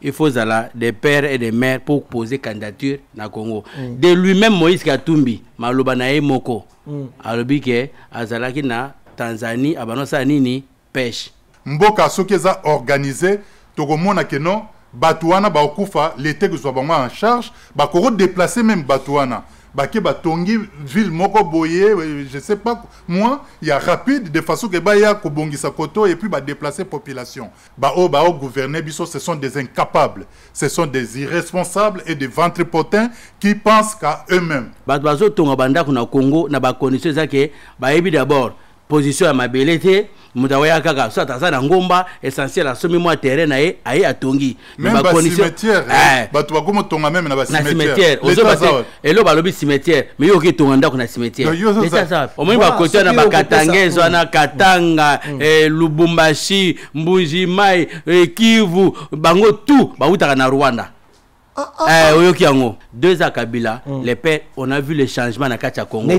il faut des pères et des mères pour poser candidature na Congo. De lui-même Moïse Katumbi, maloba na ye moko. Alobi ke azalaki na Tanzanie abanosa nini pêche. Mboka sokeza organisé tokomona ke non Batouana ba okufa l'été que soit en charge ba ko déplacer même Batouana. Baki batongi ville moko boye, je sais pas moi, il y a rapide de façon que ba ya ko bongisa koto et puis ba déplacer population. Ba o gouverner biso, ce sont des incapables, ce sont des irresponsables et des ventripotents qui pensent qu'à eux-mêmes. Ba bazo tonga banda kuna Congo na ba condition za ke ba yebi d'abord position ya mabelete mutawaya kaka so ataza na ngomba essentiel asomi moi terrain na ye aye atongi même ba cimetière batu bakomo tonga même na ba cimetière ozo ba elo balobi cimetière mais yo ki tonga ndako na cimetière c'est ça omoni ba côté na ba Katangezo na Katanga Lubumbashi Mbuji Mai Kivu bango tout ba utaka na Rwanda. Deux à Kabila, les pères, on a vu les changements dans le Congo.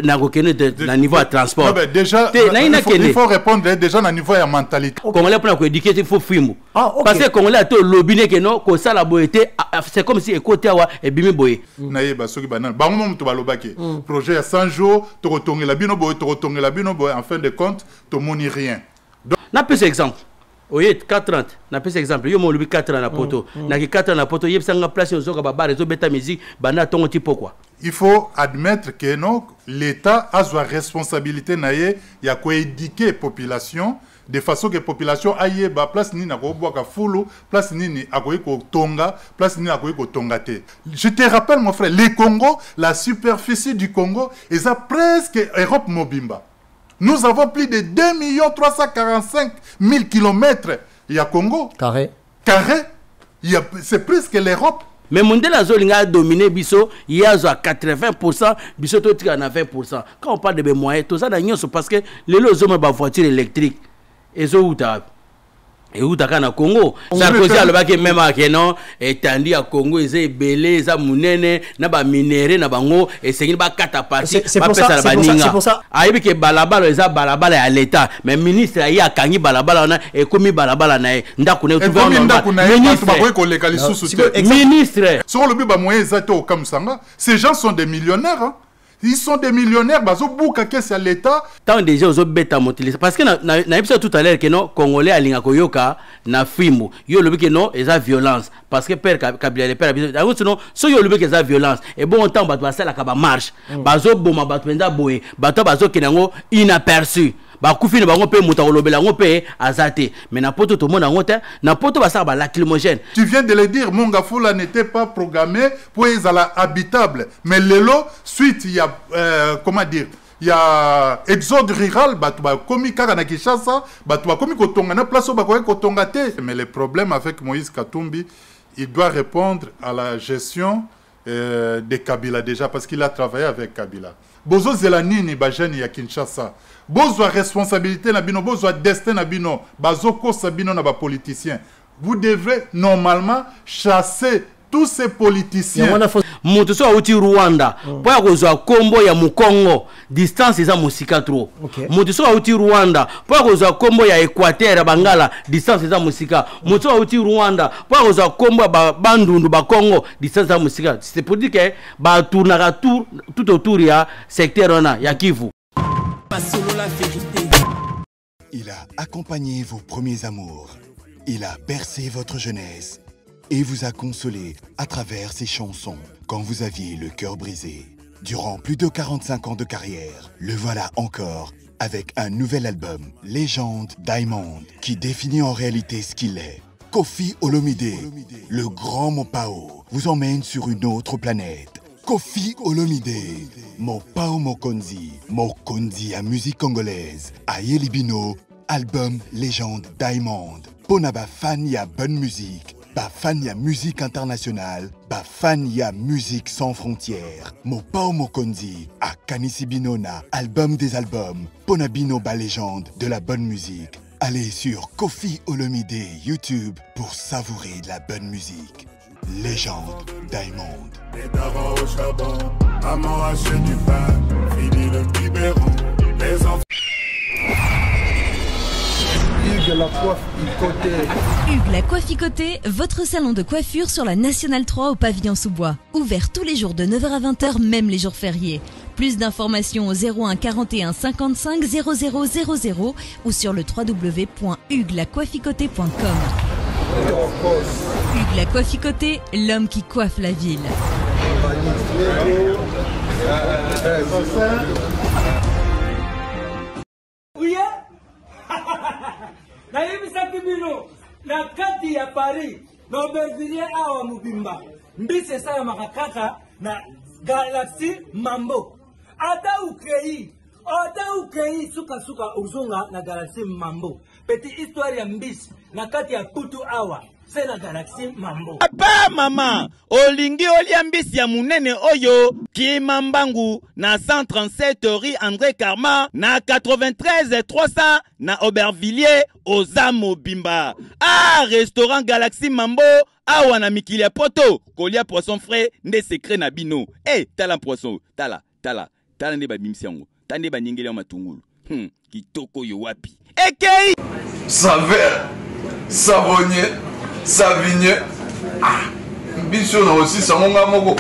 Na niveau de transport. Déjà, il faut répondre déjà à niveau de mentalité. Congolais pour éduquer, il faut fumer. Parce que Congolais a tout lobbyé que non, que ça la beauté, c'est comme si écouter et bimi boye. Naïe basoki banane. Bango to balobaki. Projet à 100 jours, to retonner la bino boye, en fin de compte, to moni rien. Na plus exemple. Oye 4 ans, na pese exemple, yo mo lubi 4 ans na poto. Na ki 4 ans na poto, yeb sanga place yo zoka ba rezo beta musique, bana tongo ti pourquoi. Il faut admettre que non, l'État a sa responsabilité naie, ya ko éduquer population de façon que population aille ba place ni na ko boka fulu, place ni akoyi ko tonga, place ni akoyi ko tongate. Je te rappelle mon frère, le Congo, la superficie du Congo, est à presque Europe Mobimba. Nous avons plus de 2 345 000 kilomètres. Il y a Congo. Carré. C'est plus que l'Europe. Mais Mondela Zolinga a dominé Bisso, il y a 80%, Bisso tout à 20%. Quand on parle de moyens, tout ça, c'est parce que les lots ont une voiture électrique. Et ça, et où t'as na Congo Sarkozy alobaki même à non étandi à Congo ils belé za munene na ba minéré na bango et c'est ba kata parti c'est pour ça aibi ke balabala eza balabala à l'état mais ministre ayi akangi balabala na et komi balabala na ndako ne ministre sur le but ba moyen za to comme sanga ces gens sont des millionnaires hein? Ils sont des millionnaires, bazo bouka kesi à l'État. Tant déjà aux bêta motilisés parce que na épisode tout à l'heure que non Congolais alinga koyoka na fimo. Yo le que non eza violence parce que père Kabila le père sinon so yo le que eza violence et bon temps bato basala ka ba marche. Bazo boma bato penda boye, bato bazo kinango inaperçu. Ba kufini bango pe muta olobela ngo pe azate mais na poto to mona ngote na poto ba sa ba lacrymogène. Tu viens de le dire, Mongafula n'était pas programmé pour être habitable mais lelo suite il y a comment dire il y a exode rural batu ba komi kaka na Kinshasa batu ba komi ko tonga na place ba ko tonga te mais le problème avec Moïse Katumbi il doit répondre à la gestion de Kabila déjà parce qu'il a travaillé avec Kabila. Bozo zelanini ba jeune ya Kinshasa. Bozo responsabilité na bino, bozo destin na bino, bazo kosa bino na ba politicien. Vous devrez normalement chasser tous ces politiciens. Mutu so uti Rwanda. Po ya kozwa kombo ya Mukongo. Distance eza musika trop. Mutu so uti Rwanda. Po ya kozwa kombo ya Equateur Bangala. Distance eza musika. Mutu so uti Rwanda. Po ya kozwa kombo ya Bandundu ba Congo. Distance eza musika. C'est pour dire que ba tournera tout autour ya secteur ona ya Kivu. Il a accompagné vos premiers amours. Il a bercé votre jeunesse. Et vous a consolé à travers ses chansons quand vous aviez le cœur brisé. Durant plus de 45 ans de carrière, le voilà encore avec un nouvel album, Légende Diamond, qui définit en réalité ce qu'il est. Koffi Olomide, le grand Mopao, vous emmène sur une autre planète. Koffi Olomide, Mopao Mokonzi à musique congolaise, à Yelibino, album Légende Diamond. Ponaba fan ya bonne musique. Ba fan ya musique internationale, ba fan ya musique sans frontières. Mopao Mokonzi à Kanisibinona, album des albums, Ponabino ba légende de la bonne musique. Allez sur Koffi Olomide YouTube pour savourer de la bonne musique. Légende Diamond. Les darons au charbon, maman achète du pain, fini le biberon, les enfants. Hugues la Coiffe-Icoté. Hugues la Coiffe-Icoté, votre salon de coiffure sur la Nationale 3 au pavillon sous-bois. Ouvert tous les jours de 9h à 20h, même les jours fériés. Plus d'informations au 01 41 55 00 00 ou sur le www.huguelacoiffecoté.com. Hugues la Coiffe-Icoté, l'homme qui coiffe la ville. nayebisaki bino na kati ya Paris na Aubervilliers awa mobimba mbisi esalamaka kaka na Galaxy Mambo ata ukei suka uzonga na Galaxy Mambo petit histoire ya mbisi na kati ya putu awa c'est la Galaxy Mambo. Papa mama olingi olia mbisi ya munene oyo Kimambangu na 137 rue André Karma na 93 300 na Aubervilliers oza mobimba. Ah, restaurant Galaxy Mambo awa na mikili ya poto kolia poisson frais nde secret na bino. Tala poisson tala nde babimisi yango tande banyengeli ya matungulu kitoko yo wapi ekei saveur savonnier Savigne, Bichon aussi, ça m'a moko.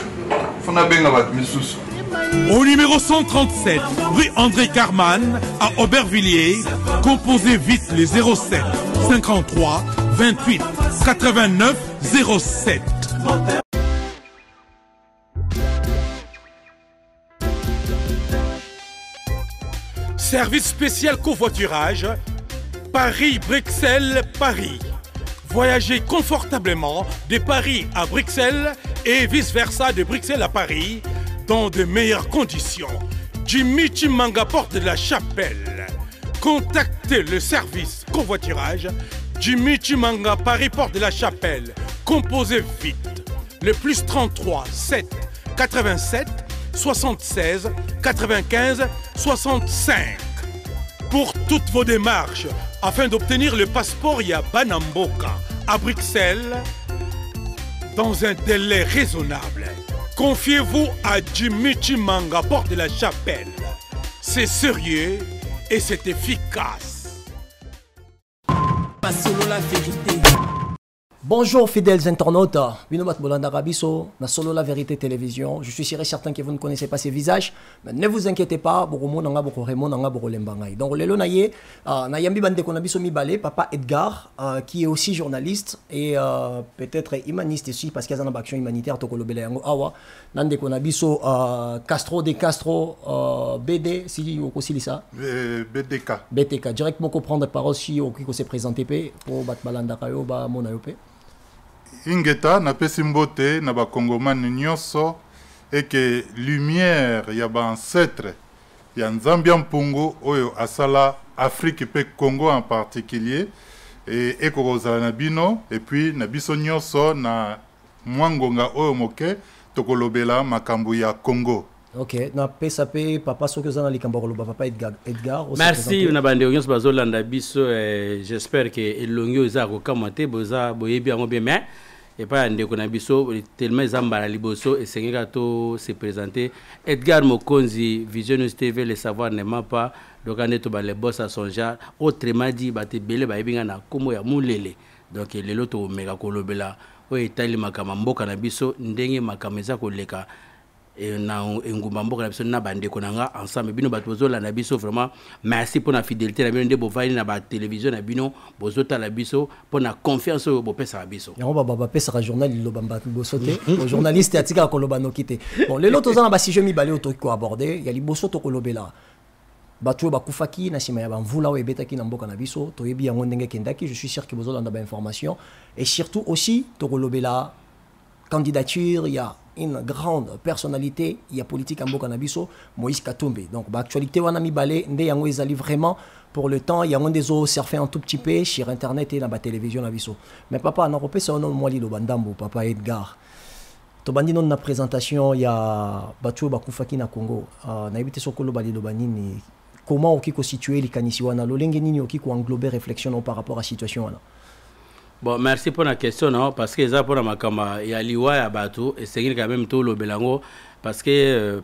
Faut na benga bat misusu. Au numéro 137, rue André Carman, à Aubervilliers, composez vite les 07 53 28 89 07. Service spécial covoiturage, Paris-Bruxelles, Paris. Voyagez confortablement de Paris à Bruxelles et vice-versa de Bruxelles à Paris dans de meilleures conditions. Jimmy Chimanga, porte de la Chapelle. Contactez le service convoiturage Jimmy Chimanga, Paris, porte de la Chapelle. Composez vite. Le plus 33 7 87 76 95 65. Pour toutes vos démarches, afin d'obtenir le passeport Yabanamboka à Bruxelles dans un délai raisonnable. Confiez-vous à Jimmy Chimanga, porte de la Chapelle. C'est sérieux et c'est efficace. Pas solo la vérité. Bonjour fidèles internautes, Binobat Bolanda Rabiso, na Solo la Vérité Télévision. Je suis sûr et certain que vous ne connaissez pas ces visages, mais ne vous inquiétez pas, donc le lonaye, na yambi bande konabiso mi balé, papa Edgar, qui est aussi journaliste et peut-être humaniste aussi parce qu'il y a une action humanitaire to kolobela yango awa, nande konabiso Castro de Castro BD si aussi lisa BTK directement comprendre parole si au qui s'est présenté pour bat balanda kayo ba monayope. Ingeta na pesi mbote na ba Congomani nyonso et que lumière ya ba ancêtre ya Nzambia Mpungu oyo asala Afrique pe Congo en particulier et ekozala na bino et puis na biso nyonso na mwangonga oyo moke tokolobela makambo ya Congo. Ok, na PSAP, papa Sokozana Likamboroba, papa Edgar. Merci, on a bandé au Bazolanda Bisso. J'espère que Elongio Zako Kamate, Boza, Boyebi, bien, mais et pas un déconabiso, tellement Zambara Liboso et Sengato s'est présenté. Edgar Mokonzi, Vision TV, le savoir ne m'a pas. Donc, on est les boss à son genre. Autrement dit, Bate Bele, Baibingana, Komo ya Moulele. Donc, les loto Mega Kolobela, oui, Tali Makamambo Kanabiso, Ndenge Makameza Koleka. Et na ngumambo na biso na bande konanga ensemble bino batozo la na biso vraiment merci pour la fidélité na bino nde bovali na ba télévision na bino bozota la biso pour la confiance au bopesa biso yango baba pesa ka journal lo bamba bosote au journaliste atika koloba nokite bon les lotos na ba si je mi balé auto ko aborder ya liboso to kolobela bato bakufaki na sima ya bamvula o ebetaki na mboka na biso to yebi yango ndenge kendaki je suis sûr que bozola na ba information et surtout aussi to kolobela candidature il y a une grande personnalité, il y a politique en Bokanabiso, Moïse Katumbe. Donc, l'actualité, on a mis balé, yango ezali vraiment pour le temps, il y a un des autres surfer un tout petit peu sur internet et dans la télévision Nabiso. Mais papa, en Europe, c'est un nom moi lo bandambo, papa Edgar. To bandi non na présentation, il y a Batu Bakufaki na Congo. Na ebité sokolo bali lo banini. Comment on kiko situer les kanisiwana, lo lenge nini okiko englober réflexion par rapport à la situation là. Bon, merci pour la question, non, parce que ça pour la makama, il y a liwa ya bateau et c'est quand même tout le belango parce que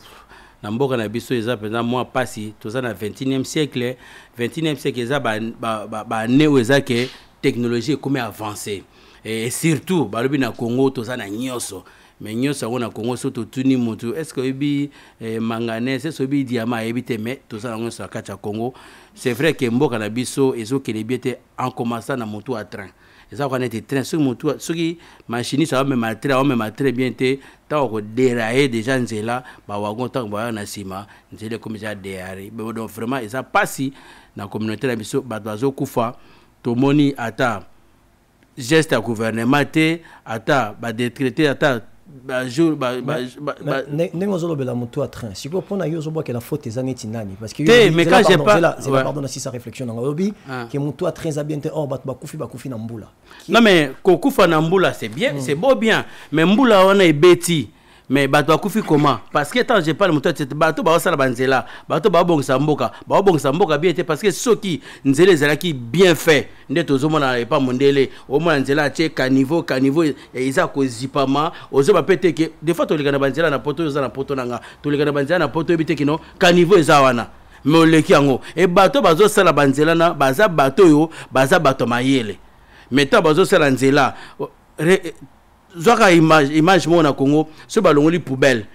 na mboka na biso eza pendant moi pasi toza na 21e siècle 21e siècle eza ba neo eza que technologie comme avancée et surtout balobi na Congo toza na nyoso mais nyoso on na Congo surtout tuni mutu est-ce que ebi manganèse est-ce que ebi diamant ebité mais toza na nyoso akacha Congo c'est vrai que mboka na biso ezo kelebité en commençant na moto à train ça on était train sur moto ce qui machine ça va même très bien té tant ko dérailler déjà nzela ba wagon tant ba na sima nzela comme ça dérailler donc vraiment et ça passe na communauté na biso ba bazo kufa to moni ata geste à gouvernement té ata ba décréter ata ba jour ba nengo zolo bela moto à train si pour na yo zo boka la faute des années tinani parce que mais quand j'ai pas c'est pardon si sa réflexion na lobby que moto à train za bien té or ba kufi na mbula non mais kokufa na mbula c'est bien c'est beau bien mais mbula on est bêti mais bato akufi comment parce que tant j'ai pas le moto c'est bato ba sala banzela bato ba bongisa mboka bien parce que ceux qui nzela ezalaki bien fait ndeto zomona pas mondele au moins nzela tie caniveau eza ko zipama ozo ba pété que des fois to lekana banzela na poto za na poto nanga to lekana banzela na poto ebité que non caniveau eza wana mais oleki yango et bato bazo sala banzela na baza bato yo baza bato mayele mais ta bazo sala nzela zoka image mona Congo ce balongoli poubelle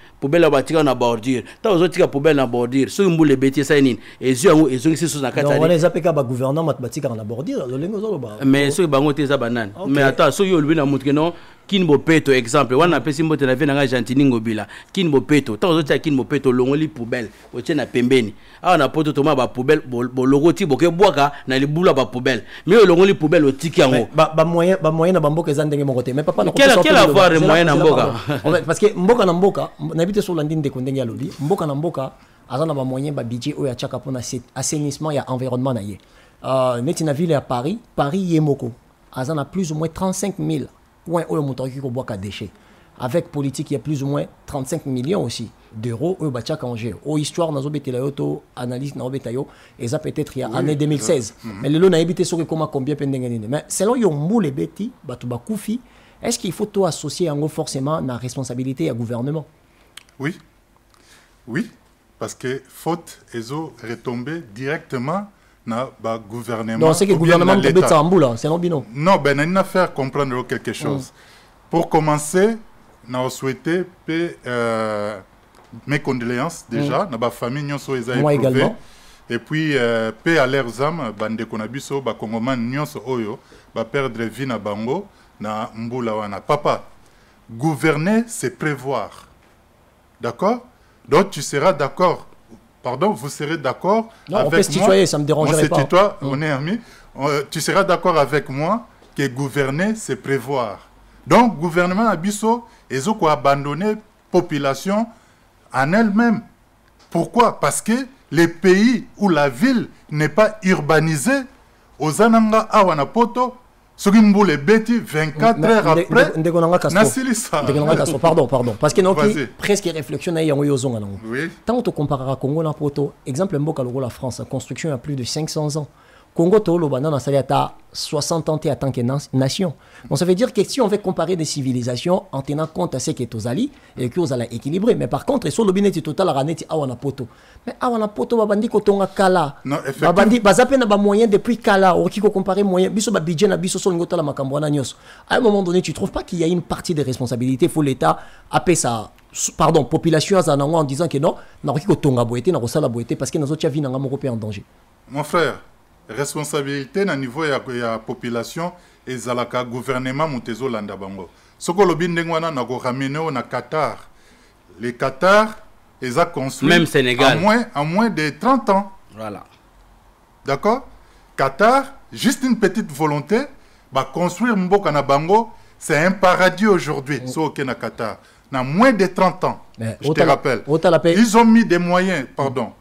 batika na bordure ta ozotika poubelle na bordure so mbule beti ça nini ezo ngisi so na kata on les appelle ba gouvernement batika na bordure lengo zo ba mais so bango te za banane mais attends so yo lubina mutu non Kinbo Peto exemple wana pesi mbote na vena nga Gentini Ngobila Kinbo Peto ta ozotia Kinbo Peto longoli poubelle otie na pembeni awa na poto toma ba poubelle logo ti boke bwaka na libula ba poubelle mais longoli poubelle otiki yango ba moyen na bamboka ezandenge mokote mais papa na quel avoir moyen na mboka parce que mboka na mboka na bité sur landine de kondenge ya lobi mboka na mboka azana ba moyen ba budget oya chaka pona assainissement ya environnement na ye neti na ville ya Paris yemoko azana plus ou moins 35 000 points au motoki ko boka déchets avec politique il y a plus ou moins 35 millions aussi d'euros au bachaka Angers au histoire nazo betela yoto analyse na obetayo et ça peut-être il y a année 2016 mais le lot na ebité sur comment combien pendenge mais selon yo mbule beti batu bakufi est-ce qu'il faut tout associer en forcément la responsabilité à gouvernement? Oui parce que faute ezo retomber directement na ba gouvernement. Non, c'est que le gouvernement peut mettre ça en boule, c'est non bino. Non, ben on a faire comprendre quelque chose. Pour commencer, on souhaité mes condoléances déjà na ba famille nyonso eza éprouvé. Moi également. Et puis paix à leurs âmes bande konabiso ba kongoman nyonso oyo ba perdre vie na bango na mbula wana. Papa, gouverner c'est prévoir. D'accord? Donc tu seras d'accord. Pardon, vous serez d'accord avec moi. On peut se tutoyer, ça ne me dérangerait pas. On se tutoie, on est amis. Tu seras d'accord avec moi que gouverner, c'est prévoir. Donc, gouvernement Abisso, ils ont abandonné la population en elle-même. Pourquoi? Parce que les pays où la ville n'est pas urbanisée, aux Ananga Awanapoto, ce qui me bêtis 24 heures après, pardon, parce que nous presque réflexion à oui. Tant on comparera Congo na poto, exemple Mboka la France, construction a plus de 500 ans. Congo Tolo Banana Saliata 60 ans et tant que nation. Donc ça veut dire que si on veut comparer des civilisations en tenant compte à ce qui est aux alliés et que aux alliés équilibrés, mais par contre, sur le binet total raneti awana poto. Mais awana poto babandi kotonga kala. Non, babandi bazapena ba moyen depuis kala ou qui comparer moyen biso ba budget na biso so ngota la makambo na nyos. À un moment donné, tu trouves pas qu'il y a une partie des responsabilités faut l'état appeler ça population en disant que non, na ko tonga boité na rosala boité parce que nazo tia vie na ngamo en danger. Mon frère, responsabilité na niveau ya population et zalaka gouvernement mutezo landa bango. Soko lobi ndengwana na ko ramener na Qatar. Les Qatar ils a construit même Sénégal en moins de 30 ans. Voilà. D'accord? Qatar, juste une petite volonté, bah construire mboka na bango, c'est un paradis aujourd'hui. Soko na Qatar. Dans moins de 30 ans, mais je te rappelle, ils ont mis des moyens,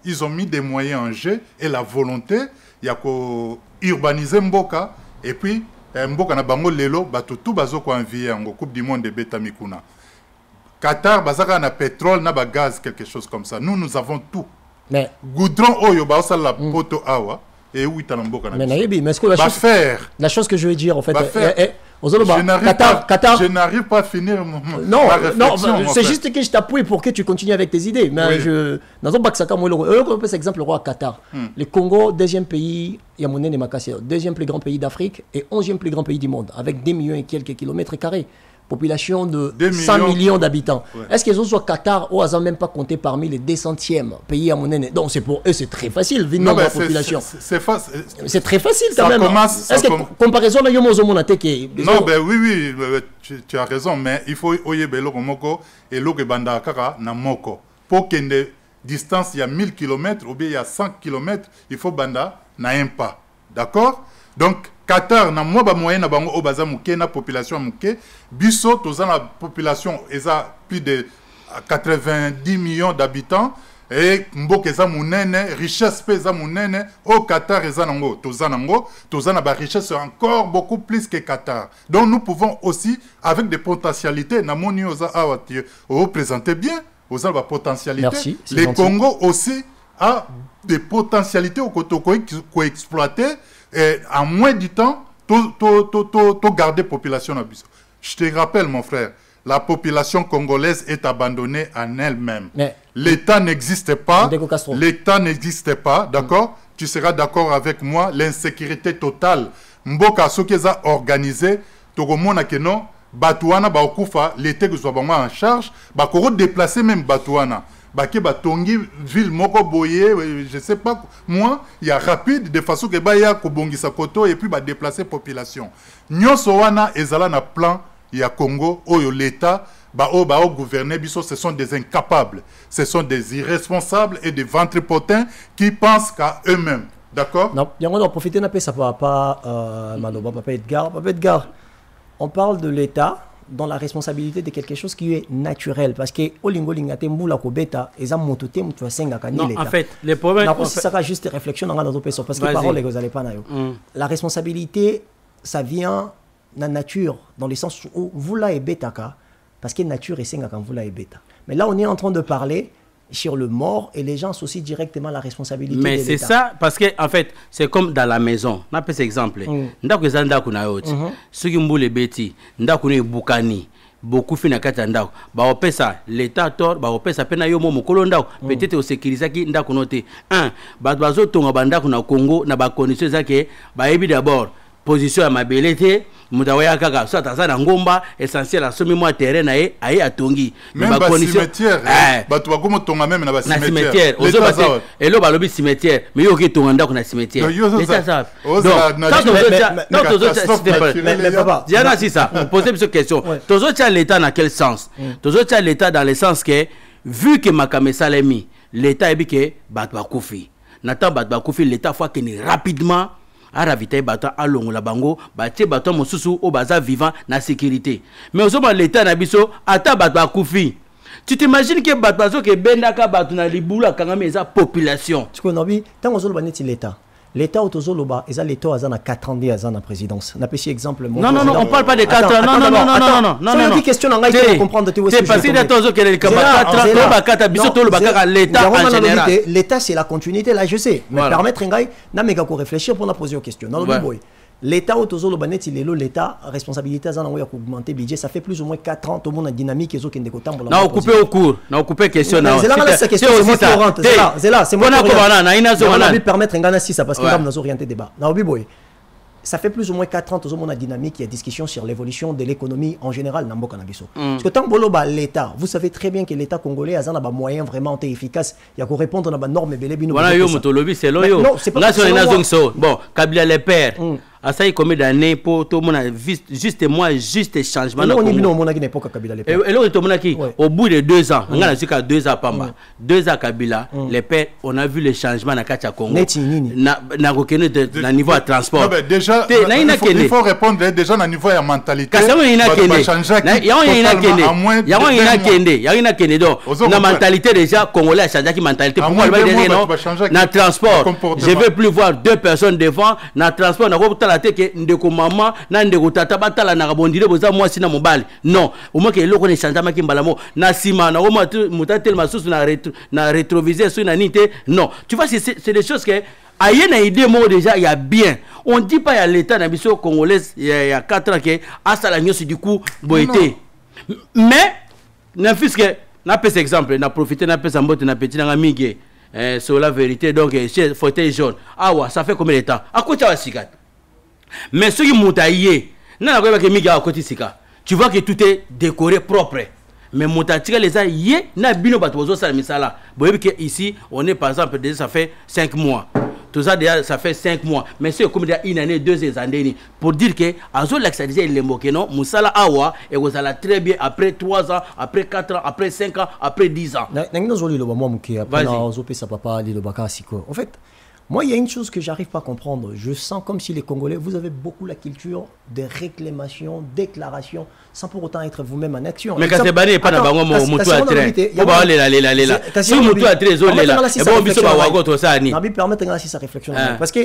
ils ont mis des moyens en jeu et la volonté, il y a qu'à urbaniser Mboka, et puis Mboka na bango lelo, tout bazo ko envier en Coupe du Monde de Betamikuna. Qatar, bazaka na pétrole, na gaz, quelque chose comme ça. Nous avons tout. Mais goudron oyo ba osala la poto awa. Et où il mais est-ce que la chose que je veux dire en fait Qatar. Je n'arrive pas à finir non, ma réflexion. Non, c'est juste que je t'appuie pour que tu continues avec tes idées. Mais oui. je n'entends pas que ça comme par exemple le roi Qatar. Le Congo, deuxième pays, il y a mon deuxième plus grand pays d'Afrique et 11e plus grand pays du monde, avec 2 millions et quelques kilomètres carrés. Population de 100 millions d'habitants. Ouais. Est-ce qu'ils ont soit Qatar ou ils même pas compté parmi les 200e pays à mon aîné? Donc c'est pour eux, c'est très facile, vu le nombre de population. C'est très facile quand même. Est-ce que comparaison là, non, ben oui, tu as raison, mais il faut oyebe loko moko et loko banda kaka na moko. Pour qu'il y ait distance, il y a 1000 km ou bien il y a 100 km, il faut banda na un pas. D'accord? Donc Qatar na moi ba moyen na bango obaza muke na population muke biso toza na population eza plus de 90 millions d'habitants et mboka eza munene richesse pe eza munene au Qatar eza nango toza na ba richesse encore beaucoup plus que Qatar. Donc nous pouvons aussi avec des potentialités na moni oza awati représenter bien oza ba potentialité. Merci, les gentil. Congo aussi a des potentialités au côté qu'on exploiter. Et en moins du temps, tout garder la population. Je te rappelle, mon frère, la population congolaise est abandonnée en elle-même. L'État n'existe pas. L'État n'existe pas, d'accord? Tu seras d'accord avec moi. L'insécurité totale. Mboka Sokeza organisé. Togomona Keno, Batouana, Baokufa, l'État que soit en charge, Bakoro déplacer même Batouana. Baki batongi ville moko boye, je sais pas, moi, il y a rapide de façon que baya kobongisa koto et puis ba déplacer population. Nyonso wana ezala na plan ya Congo oyo l'État ba o gouverner biso, ce sont des incapables, ce sont des irresponsables et des ventripotents qui pensent qu'à eux-mêmes. D'accord? Non, on doit profiter d'un peu ça papa Maloba, papa Edgar. On parle de l'État dans la responsabilité de quelque chose qui est naturel parce que olingo lingate mbula ko beta eza motote mutu asenga ka ni l'État. En fait, les problèmes ça sera juste réflexion dans notre personne parce que parole les allez pas na yo. La responsabilité ça vient na nature dans le sens où vous la et beta ka parce que nature esenga quand vous la et beta. Mais là on est en train de parler sur le mort et les gens associent directement la responsabilité. Mais c'est ça parce que en fait c'est comme dans la maison. On a pris cet exemple. Ndako ezanda kuna yoti. Soki mbule beti ndako ne bukani. Beaucoup fina kata ndako. Ba opesa l'état tort, ba opesa pena yo mo mokolo ndako. Peut-être au sécuriser ki ndako noté. Ba bazo tonga bandako na Congo na ba conditions zake ba ebi d'abord position ya mabelete mutawaya kaka so tazana ngomba essentiel à somi moi terrain na ye ayi atongi même ba cimetière bato bakomo tonga même na ba cimetière ozo bate elo balobi cimetière mais yo ki tonga ndako na cimetière c'est ça mais papa diana si ça poser cette question tozo tia l'état dans quel sens tozo tia l'état dans le sens que vu que Makame Salemi l'état ebi que bato bakufi nata bato bakufi l'état fois que rapidement a ravitailler bateau à longola bango batie bateau mosusu au baza vivant na sécurité mais au moment l'état na biso ata bateau akufi tu t'imagines que bateau que bendaka bateau na libula kangame eza population tu connais tant aux autres l'état autozoloba eza l'état azana 4 ans de azana présidence na petit exemple non on parle pas de 4 ans non c'est une question en gagne pour comprendre c'est parce que l'état que les 4 ans biso to le bakaka l'état en général l'état c'est la continuité là je sais mais permettre ngai na mega ko réfléchir pour na poser aux questions non boy l'état autozoloba neti lelo l'état responsabilité azana ya augmenter budget ça fait plus ou moins 4 ans tout le monde a dynamique ezo kende ko tambola na occuper au cours na occuper question na c'est là cette question c'est là c'est moi qui va permettre ngana si ça parce que nous nous orienter débat na obi boy ça fait plus ou moins 4 ans tout le monde a dynamique il y a discussion sur l'évolution de l'économie en général na mboka na biso parce que tant boloba l'état vous savez très bien que l'état congolais azana ba moyen vraiment efficace il y a ko répondre na ba normes belebino voilà yo motolobi c'est lo yo là sur les nations so bon Kabila les pères à ça il combien d'années pour tout le monde juste changement non on est bien au monde qui n'est pas Kabila les pères et là tout le monde qui au bout de 2 ans on a jusqu'à 2 ans pamba 2 ans Kabila les pères on a vu le changement na Kacha Congo na reconnu na niveau de transport déjà il faut répondre déjà na niveau de mentalité na mentalité déjà congolais a changé qui mentalité pour moi na transport je veux plus voir 2 personnes devant na transport na la tête que ndeko maman na ndeko tata batala na rabondire boza moi sina mobali non au moins que eloko ne changement ki mbalamo na sima na au muta tellement sous na rétroviseur sur na nité non tu vois c'est des choses que aïe na idée moi déjà il y a bien. On dit pas il y a l'état na biso congolais il y a 4 ans que à ça la du coup boité. Mais na fiske na pes exemple na profiter na pes ambote na petit na mingé sur la vérité donc chez fauteuil jaune. Ah ouais, ça fait combien de temps? À quoi tu as sikat? Mais ceux qui m'ont taillé, na ko ba ke mingé à côté sika. Tu vois que tout est décoré propre. Mais mon tactique les a yé na bino batozo ça misala. Boyebi que ici on est par exemple déjà ça fait 5 mois. Tout ça déjà ça fait 5 mois. Mais c'est comme déjà une année 2 années pour dire que azo l'accès les mots que non musala awa et vous allez très bien après 3 ans, après 4 ans, après 5 ans, après 10 ans. En fait, moi, il y a une chose que j'arrive pas à comprendre. Je sens comme si les Congolais, vous avez beaucoup la culture de réclamation, déclaration, sans pour autant être vous-même en action. Mais quand c'est banni, pas dans mon moutou à train. On va aller là. Si le moutou à train, ils ont là. Et bon, biso ba wago to ça ni. Nabi permettre ainsi sa réflexion. Parce que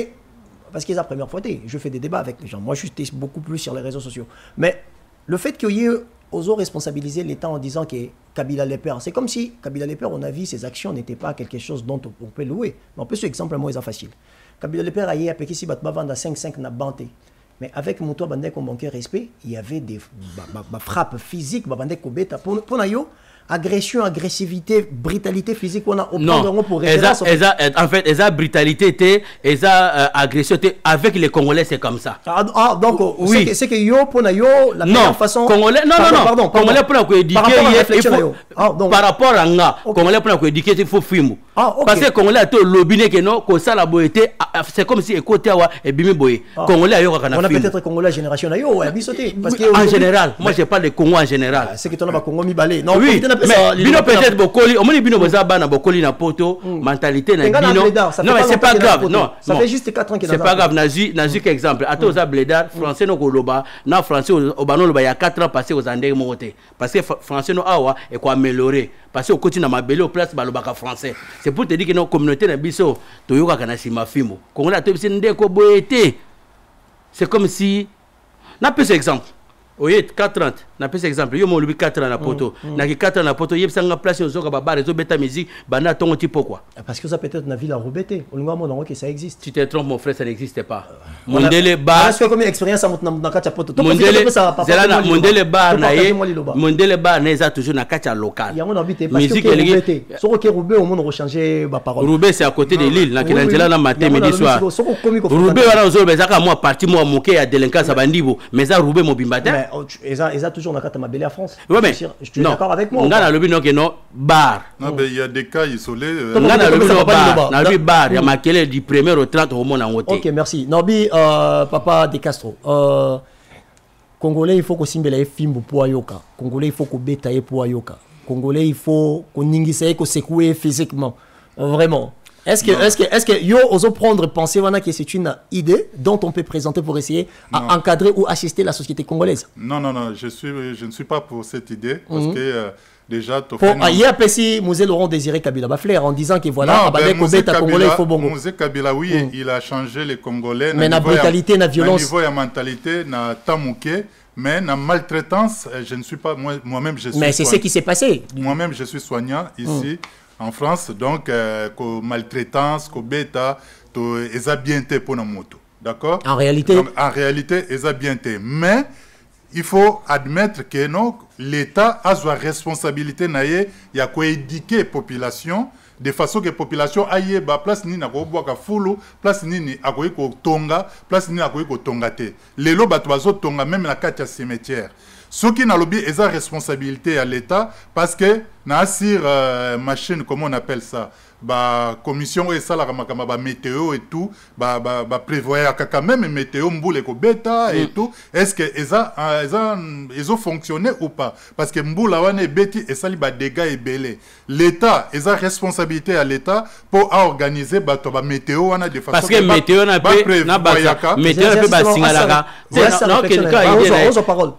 c'est la première fois je fais des débats avec les gens. Moi, je suis beaucoup plus sur les réseaux sociaux. Mais le fait qu'il y ait osé responsabiliser l'État en disant que Kabila les perd, c'est comme si Kabila les perd, on a vu ses actions n'étaient pas quelque chose dont on peut louer. Mais on peut ce exemple, moi, c'est facile. Kabila les perd, il y a si batma vendre 5-5 na banté. Mais avec mon toit bandé comme manquait respect, il y avait des frappes physiques, bandé kobeta pour nayo. Agression, agressivité, brutalité physique, on a non, pour référence. En fait, esa brutalité était, esa agression était avec les Congolais, c'est comme ça. Ah donc oui. C'est que yo pour yo la meilleure façon. Congolais, non. Congolais pour nous éduquer, par rapport à nga, Congolais pour nous éduquer, il faut film. Parce que Congolais a tout lobiné que non, que ça la boité, c'est comme si écouter awa et bimi boyé. Congolais a yo kana. On a peut-être Congolais génération na yo, bisoté. Parce que en général, moi je parle de Congo en général. C'est que tu as Congo mi balé. Non, oui. Mais bino peut-être bokoli au moins bino boza bana bokoli na poto mentalité na bino non mais c'est pas grave non ça fait juste 4 ans qu'il c'est pas grave nazi exemple ato za blédard français no koloba na français au bano loba il y a 4 ans passé aux andé monté parce que français no awa et quoi améliorer parce que au continent mabele au place balobaka français c'est pour te dire que nos communauté na biso toyoka kana sima fimo kongola to bisi ndeko boyete c'est comme si na peu exemple oui, 4 ans. Na pese exemple, yo mo lubi 4 ans na poto. Na ki 4 ans na poto, yebsa nga place ozoka ba bar ezo beta musique, bana tongo ti pourquoi? Parce que ça peut-être na ville à Robété. On nga mo na que ça existe. Tu te trompes mon frère, ça n'existe pas. Mondele bar. Est-ce que comme expérience na kacha poto? Mondele bar na ye. Mondele bar na eza toujours na kacha local. Ya mo na bité parce que Robété. Soko ke Roubaix au monde rechanger ba parole. Roubaix c'est à côté de l'île, na Kinangela na matin midi soir. Roubaix wana ozo bezaka moi parti moi moké ya délinquance bandibo, mais ça Roubaix mo bimbata. Ils ont toujours nakata mabele à France. Oui, mais je suis d'accord avec moi. On a le but non bar. Non, mais il y a des cas isolés. On a le but bar. On a le bar. Il y a marqué du 1er au 30 au monde en haut. Ok, merci. Nobi, papa de Castro. Congolais, il faut que Simbele film pour Ayoka. Congolais, il faut que Betaye pour Ayoka. Congolais, il faut que Ningisaye que secouer physiquement. Vraiment. Est-ce que yo oso prendre penser que c'est une idée dont on peut présenter pour essayer à encadrer ou assister la société congolaise? Non, je ne suis pas pour cette idée parce que déjà hier si Mosé Laurent Désiré Kabila Baflair en disant que voilà Mosé Kabila oui il a changé les Congolais mais la brutalité la violence niveau la mentalité na tamouké mais la maltraitance je ne suis pas moi-même je suis mais c'est ce qui s'est passé moi-même je suis soignant ici en France, donc, maltraitance, bêta, ils ont bien été pour nos motos. D'accord? En réalité? Donc, en réalité, ils ont bien été. Mais, il faut admettre que l'État a sa responsabilité, il y a quoi éduquer la population, de façon que la population aille ba place ni na ko boka fulu, place ni akoyi ko tonga, place ni akoyi ko tongate. Les lots bato tonga même na kati ya cimetière. Ce qui n'a lobby est la responsabilité à l'État parce que na sur machine comment on appelle ça ba commission et ça la ba météo et tout ba prévoyait quand même météo mboule ko bêta et tout est-ce que ils ont fonctionné ou pas parce que mboula wane beti et ça li ba dégâts et belé l'État est la responsabilité à l'État pour organiser ba météo wana de façon parce que météo na ba météo na ba singalaka non quelqu'un idée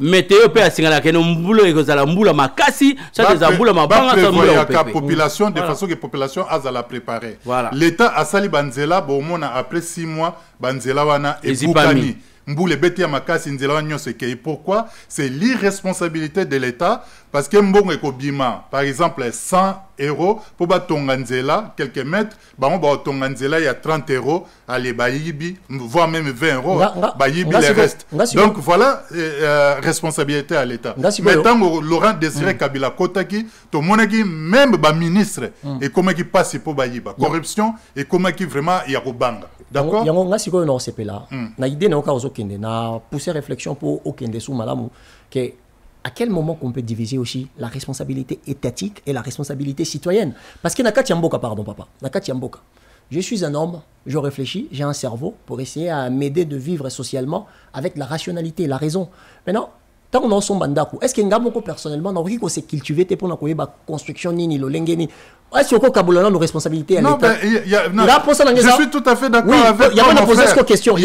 météo pe singalaka no mbulo ekozala mbula makasi ça des mbula mabanga ça mbula la population de façon que la population a la préparer. Voilà. L'État a sali banzela bon après 6 mois banzela wana et boukani. Mboule beti ya makasi nzela nyonso ekei. Pourquoi? C'est l'irresponsabilité de l'État parce que mbongo ekobima par exemple 100 euros pour batonga nzela quelques mètres, bango ba tonga nzela il y a 30 euros, allez bayibi voire même 20 euros, bayibi les restes. Donc voilà responsabilité à l'État. Maintenant Laurent Désiré Kabila Kotaki to monaki même ba ministre et comment qui passe pour bayiba corruption et comment qui vraiment il y a kobanga. D'accord? Yango ngasi ko no sepela. Na idée na okazo kende na pousser réflexion pour okende sous malamu que à quel moment qu'on peut diviser aussi la responsabilité étatique et la responsabilité citoyenne? Parce que Nakati Mboka, pardon papa, Nakati Mboka, je suis un homme, je réfléchis, j'ai un cerveau pour essayer à m'aider de vivre socialement avec la rationalité, la raison. Maintenant, tant qu'on a son bandaku, est-ce qu'il y a un personnellement, on a s'est cultivé pour la construction ni le lengeni? Est-ce qu'il y a une responsabilité à l'État? Je suis tout à fait d'accord avec toi. Il y a une posé question.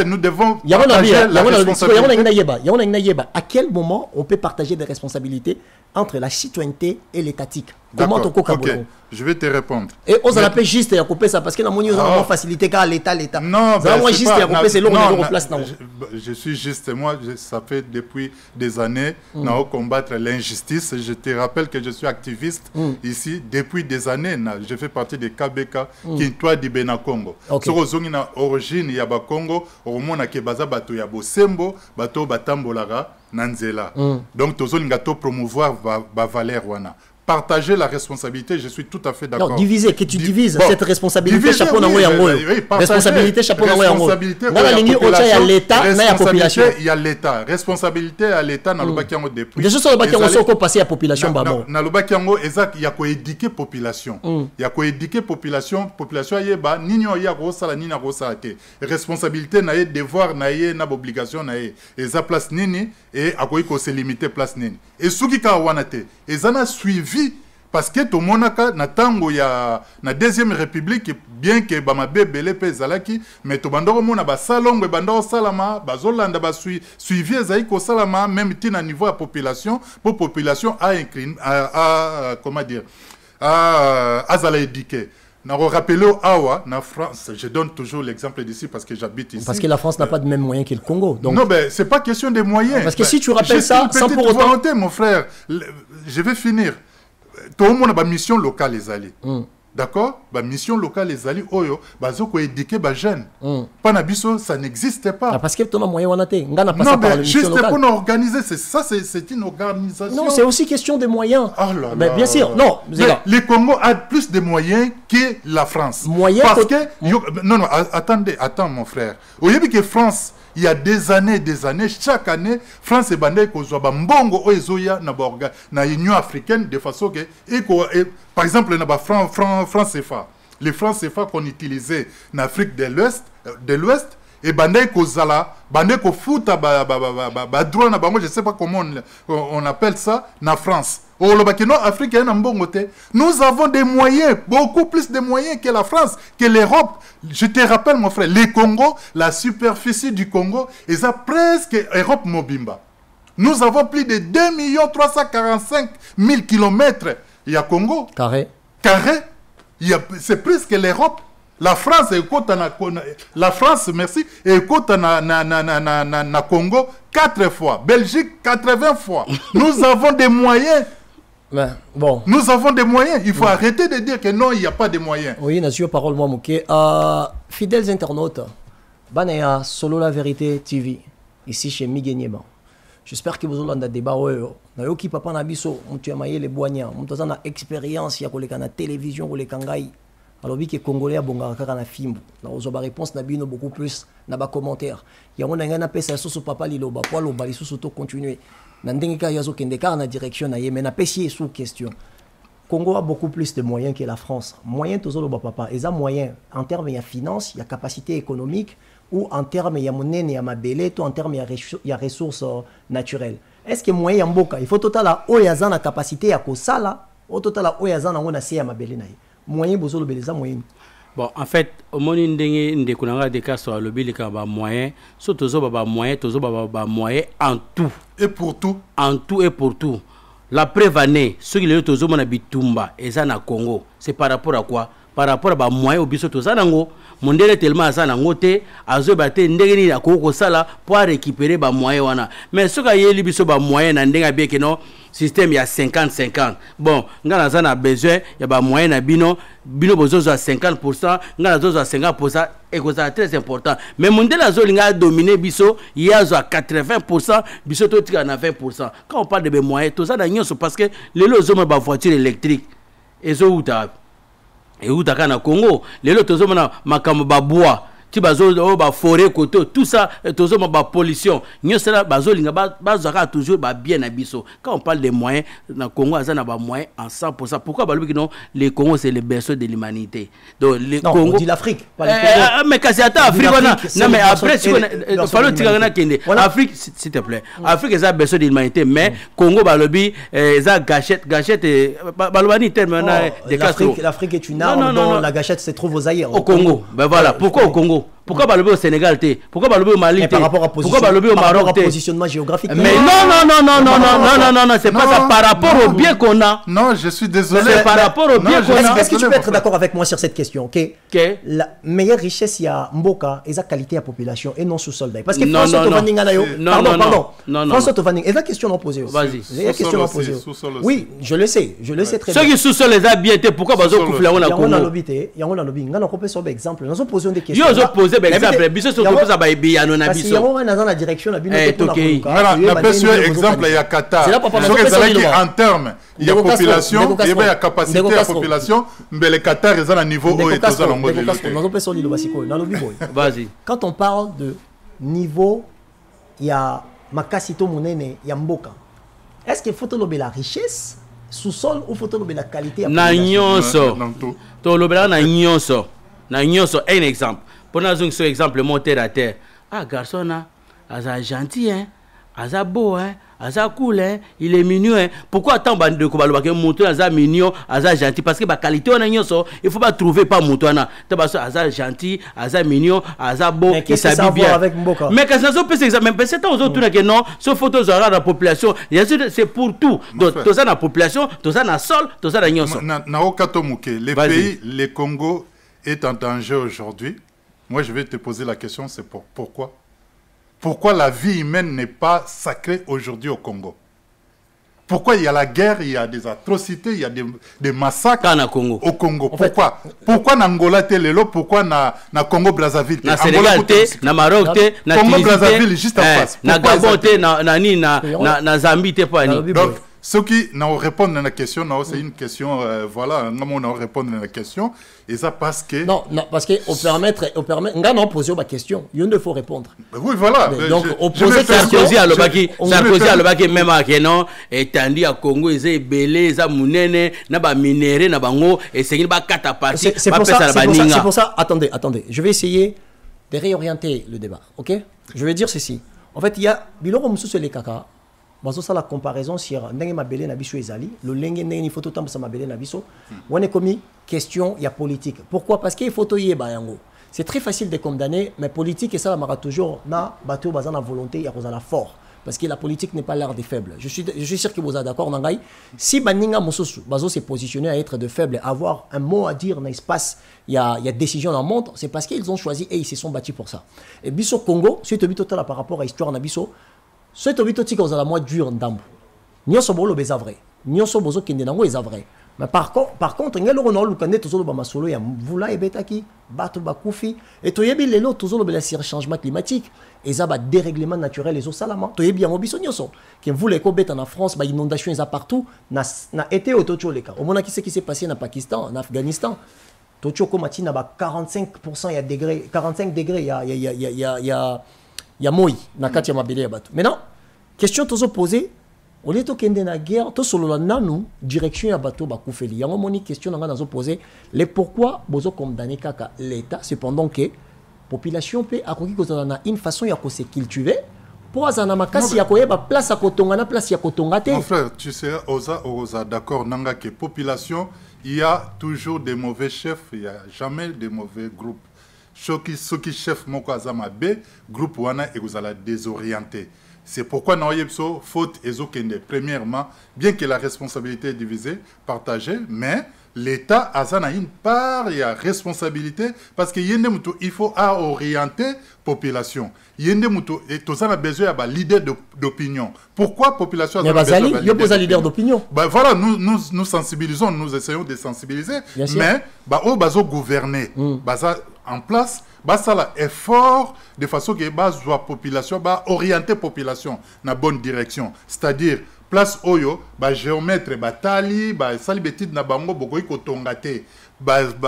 Nous devons partager la responsabilité. À quel moment on peut partager des responsabilités entre la citoyenneté et l'étatique? Comment on peut je vais te répondre. Et on s'en appelle juste à couper ça parce que nous avons facilité car l'État. Non, je suis juste, moi, ça fait depuis des années, nous combattre l'injustice. Je te rappelle que je suis activiste ici depuis des années. Je fais partie des KBK qui toit du Bena Congo. Sur l'origine, il y a Congo, au moment où baza bato ya bosembo, bato batambolara nanzela. Donc, tous les gâteaux promouvoir va valeur wana. Partager la responsabilité, je suis tout à fait d'accord. Non, diviser, que tu divises cette responsabilité, chapeau n'envoie en haut. Responsabilité, chapeau n'envoie en haut. Il y a l'État. Responsabilité à l'État, dans le Bakiango depuis. Déjà, sur le Bakiango, c'est qu'on passe à la population. Dans le Bakiango, il y a quoi éduquer population. Il y a quoi éduquer population. Population, il y a nino ya rosa, nina rosa. Responsabilité, naie devoir, naie na obligation, naie. Et ça place nini et à quoi il faut se limiter place nini. Et ce qui a wanate, et ça n'a suivi. Parce que tout le monde na tango ya na deuxième république bien que ba mabebe lepe zalaki mais to bandoro mona ba salongo bandoro salama ba zolanda ba suivi ezai ko salama même tina niveau à population pour population à incline à comment dire à zala éduquer. Na rappelé awa na France, je donne toujours l'exemple d'ici parce que j'habite ici. Parce que la France n'a pas de même moyens que le Congo. Donc... Non, mais c'est pas question des moyens. Parce que si tu rappelles ça, sans pour autant... volonté, mon frère, je vais finir. Tout le monde a une mission locale, les alliés. D'accord? La mission locale, les alliés, oyo, bazo éduquer les jeunes. Panabiso, ça n'existe pas. Parce que tu as moyen de non, mais juste pour nous organiser, c'est une organisation. Non, c'est aussi question de moyens. Oh là mais là. bien sûr, non. Le Congo a plus de moyens que la France. Parce que, non, attends, mon frère. Au lieu que France, il y a des années, chaque année, France et Bandai Kozwa Mbongo Oezoya na Union africaine de façon que, par exemple, France CFA, les francs CFA qu'on utilisait en Afrique de l'Ouest, et Bandai Kozala, Bandai Kofuta, droit na bango, je ne sais pas comment on appelle ça, na France. Nous avons des moyens, beaucoup plus de moyens que la France, que l'Europe. Je te rappelle, mon frère, le Congo, la superficie du Congo, ils ont presque Europe Mobimba. Nous avons plus de 2 345 000 kilomètres. Il y a Congo. Carré. C'est presque l'Europe. La France écoute la France, merci, écoute na Congo 4 fois, Belgique 80 fois. Nous avons des moyens. Ben, bon. Nous avons des moyens. Il faut arrêter de dire que non, il n'y a pas de moyens. Oui, n'a parole moi Mouké. Fidèles internautes, Banaya Solo la Vérité TV, ici chez Miguel. J'espère que vous avez un débat. Nayoki papa nabiso, mutu amaye le boigna, mutu na expérience ya koleka na télévision koleka ngai. Alors que les Congolais a bonga kaka na fimbu. Na ozoba réponse na bino beaucoup plus na ba commentaire. Ya on nga na pesa soso papa liloba po loba li soso to continuer. Na ndenge ka yazo kende ka na direction na ye mais na pesi sous question. Congo a beaucoup plus de moyens que la France. Moyens tozo loba papa, eza moyens en termes de finance, il y a capacité économique ou en termes de monnaie ya mabele, ou en termes de ressources naturelles. Est-ce que moyen mboka, il faut total o ya za na capacité ya ko sala, au total o ya za na ngona se ya mabele na ye. Moyen bozolo beleza moyen. Bon, en fait, au moment ndenge ndekunanga de cas sur le bilan ka ba moyen, so tozo ba moyen, tozo ba moyen en tout et pour tout. En tout et pour tout. La preuve année, ceux qui le tozo mona bitumba et ça na Congo, c'est par rapport à quoi? Par rapport à ba moyen au biso toza nango, mondele tellement aza na ngote azo bate ndenge ni akoko sala pour récupérer ba moyen wana mais soka yeli biso ba moyen na ndenga bien que non système ya 50-50 bon ngana aza na besoin ya ba moyen na bino bozozo à 50% ngana zozo à 50% et que ça très important mais mondele azo linga dominer biso yazo à 80% biso to tika na 20% quand on parle de moyens tout ça na nyonso parce que lelo zo ba voiture électrique ezo uta et où t'as na Congo les autres tozo na makambo ba bois ti bazo ba forêt koto tout ça tozo ba pollution nyonso la bazo linga bazaka toujours ba bien na biso quand on parle des moyens na Congo azana ba moyens en 100% pourquoi ba que non les Congo c'est le berceau de l'humanité donc les non, Congo on dit l'Afrique pas les Congo mais kasi ata Afrique non mais après si on fallo tigana kende Afrique s'il te plaît Afrique est un berceau de l'humanité mais Congo ba lobi za gâchette ba lobani terme na des l'Afrique est une arme dont la gâchette se trouve aux Zaïre au Congo ben voilà pourquoi au Congo pourquoi pas le au Sénégal pourquoi pas le au Mali pourquoi pas le au Maroc positionnement géographique mais non c'est pas ça par rapport au bien qu'on a non je suis désolé c'est par rapport au bien qu'on a est-ce que tu peux être d'accord avec moi sur cette question ok la meilleure richesse il y a Mboka et sa qualité à population et non sous-sol parce que François Tovanding pardon François Tovanding et la question à poser vas-y il y a question à poser oui je le sais très bien ceux qui sous-sol les a bien été pourquoi bazo koufla on a Congo il y a on a lobby ngana ko peut sobre exemple nous posons des questions yo poser exemple biso so ko za ba ebiya no na biso parce que on a dans la direction la bino pour na besoin exemple il y a Qatar en terme il y a population il y a capacité de population mais le Qatar est à niveau où est aux alentours vas-y quand on parle de niveau il y a makasito munene ya Mboka est-ce qu'il faut lober la richesse sous-sol ou faut lober la qualité na nyonso to lobela na nyonso un exemple pour nous un exemple monter à terre ah garçon là asa gentil hein asa beau hein asa cool hein il est mignon hein pourquoi tant de ko baloba ke monter asa mignon asa gentil parce que ba qualité on a nyonso il faut pas trouver pas monter na te ba asa gentil asa mignon asa beau il s'habille bien mais quand ça peut exemple même c'est tant aux autres que non ce photo aura la population c'est pour tout donc tout ça la population tout ça na sol tout ça na nyonso na okatomuke les pays les Congo est en danger aujourd'hui. Moi, je vais te poser la question, c'est pourquoi? Pourquoi la vie humaine n'est pas sacrée aujourd'hui au Congo? Pourquoi il y a la guerre, il y a des atrocités, il y a des massacres au Congo? Pourquoi? Pourquoi na Angola telelo? Pourquoi na Congo Brazzaville? Na Sénégal na Maroc na Congo Brazzaville juste en face. Na Gabon na Zambie pas ni. Donc ceux qui n'ont répondu à la question, c'est une question, voilà, on a répondu à la question, et ça parce que... Non, parce qu'au permettre, on pose ma question, il ne faut répondre. Oui, voilà. Donc, au poser Sarkozy à l'obaki, même à Kenon, et tandis à Congo, ils ont belé, ils ont mounene, n'a pas minéré, n'a pas ngo, et c'est une bac à partir. C'est pour ça, attendez, je vais essayer de réorienter le débat, ok? Je vais dire ceci. En fait, il y a, biloko moussou sur les caca. Bazo ça la comparaison sur ndenge mabele na biso ezali le lenge ndenge ni photo tambo sa mabele na biso on est commis question il y a politique pourquoi parce qu'il faut toyeba yango c'est très facile de condamner mais politique et ça mara toujours na bateau bazana volonté il y a kozala fort parce que la politique n'est pas l'art des faibles je suis sûr que vous êtes d'accord nangai si baninga mosusu bazo se positionner à être de faible avoir un mot à dire dans l'espace il y a décision dans le monde c'est parce qu'ils ont choisi et ils se sont battus pour ça et biso Congo c'est to total par rapport à histoire na biso ce que tu as la moins dur ndambo nyonso bolo beza vrai nyonso bozo kende nango eza vrai mais par contre ngelo on a lu kande tozolo ba masolo ya mvula ebetaki bato bakufi et toyebi lelo tozolo bela sur changement climatique eza ba dérèglement naturel ezo salama toyebi yango biso nyonso ke mvula ko beta na France ba inondation eza partout na été otocholeka au mona qui s'est passé na Pakistan en Afghanistan tochoko matina ba 45% ya degré 45 degrés ya moi na kati ya mabele ya bato maintenant question tozo poser au lieu to kende na guerre to solo nanu direction ya bato bakufeli yango moni question nga nazo poser les pourquoi bozo condamner kaka l'état cependant que population peut akoki kozana na une façon ya ko se cultiver pour azana makasi ya koyeba place ya kotonga na place ya kotonga te. Mon frère tu sais oza d'accord nanga que population il y a toujours des mauvais chefs il y a jamais des mauvais groupes. Ceux qui chef moko azama B groupe wana et vous allez désorienter C'est pourquoi dans Yepso, faute et Zokende. Premièrement, bien que la responsabilité est divisée, partagée, mais l'État a une part, il y a responsabilité, parce que il faut orienter la population. Il a besoin d'un leader d'opinion. Pourquoi la population a besoin d'un leader d'opinion? Voilà, nous sensibilisons, nous essayons de sensibiliser, mais au gouverner, en place, ça l'effort de façon que la population orienter la population dans la bonne direction. C'est-à-dire, place oyo, géomètre, tali, sali betide na bango bokoyi kotongate,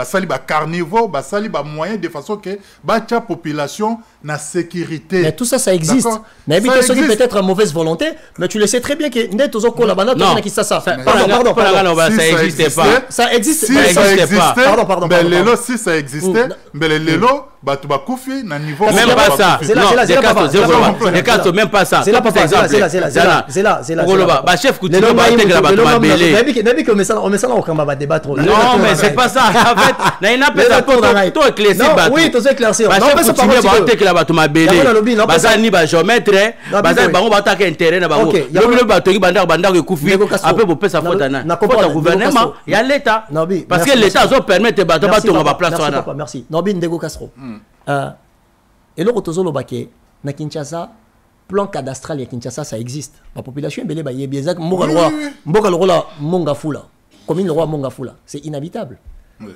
sali carnivore, sali moyen de façon que la population na sécurité. Mais tout ça, ça existe. Mais ça existe peut-être en mauvaise volonté, mais tu le sais très bien que net aux ocos là-bas, pardon, ça n'existait pas. Ça existe. Si ça existait, pardon. Mais l'élo, si ça existait, mais l'élo, tu vas couper na niveau. Même pas ça. Non, des cas, même pas ça. C'est là, papa. C'est là. Bah chef coutumier, on met ça là, on va débattre. Non, mais c'est pas ça. En fait, il y a pas ça. Toi éclairci. Oui, toi éclairci. Bah chef coutumier, ba to mabele bazali ba géomètre bazali bango bataka intérêt na bango le bato ki banda ko kufi après bo pesa faute na faute gouvernement ya l'état parce que l'état zo permettre bato batonga ba place wana. Merci Nobi Ndego Castro et le rotozolo baké na Kinshasa plan cadastral ya Kinshasa ça existe la population belé ba yebeza mboka le roi monga fula commune le roi monga fula c'est inhabitable.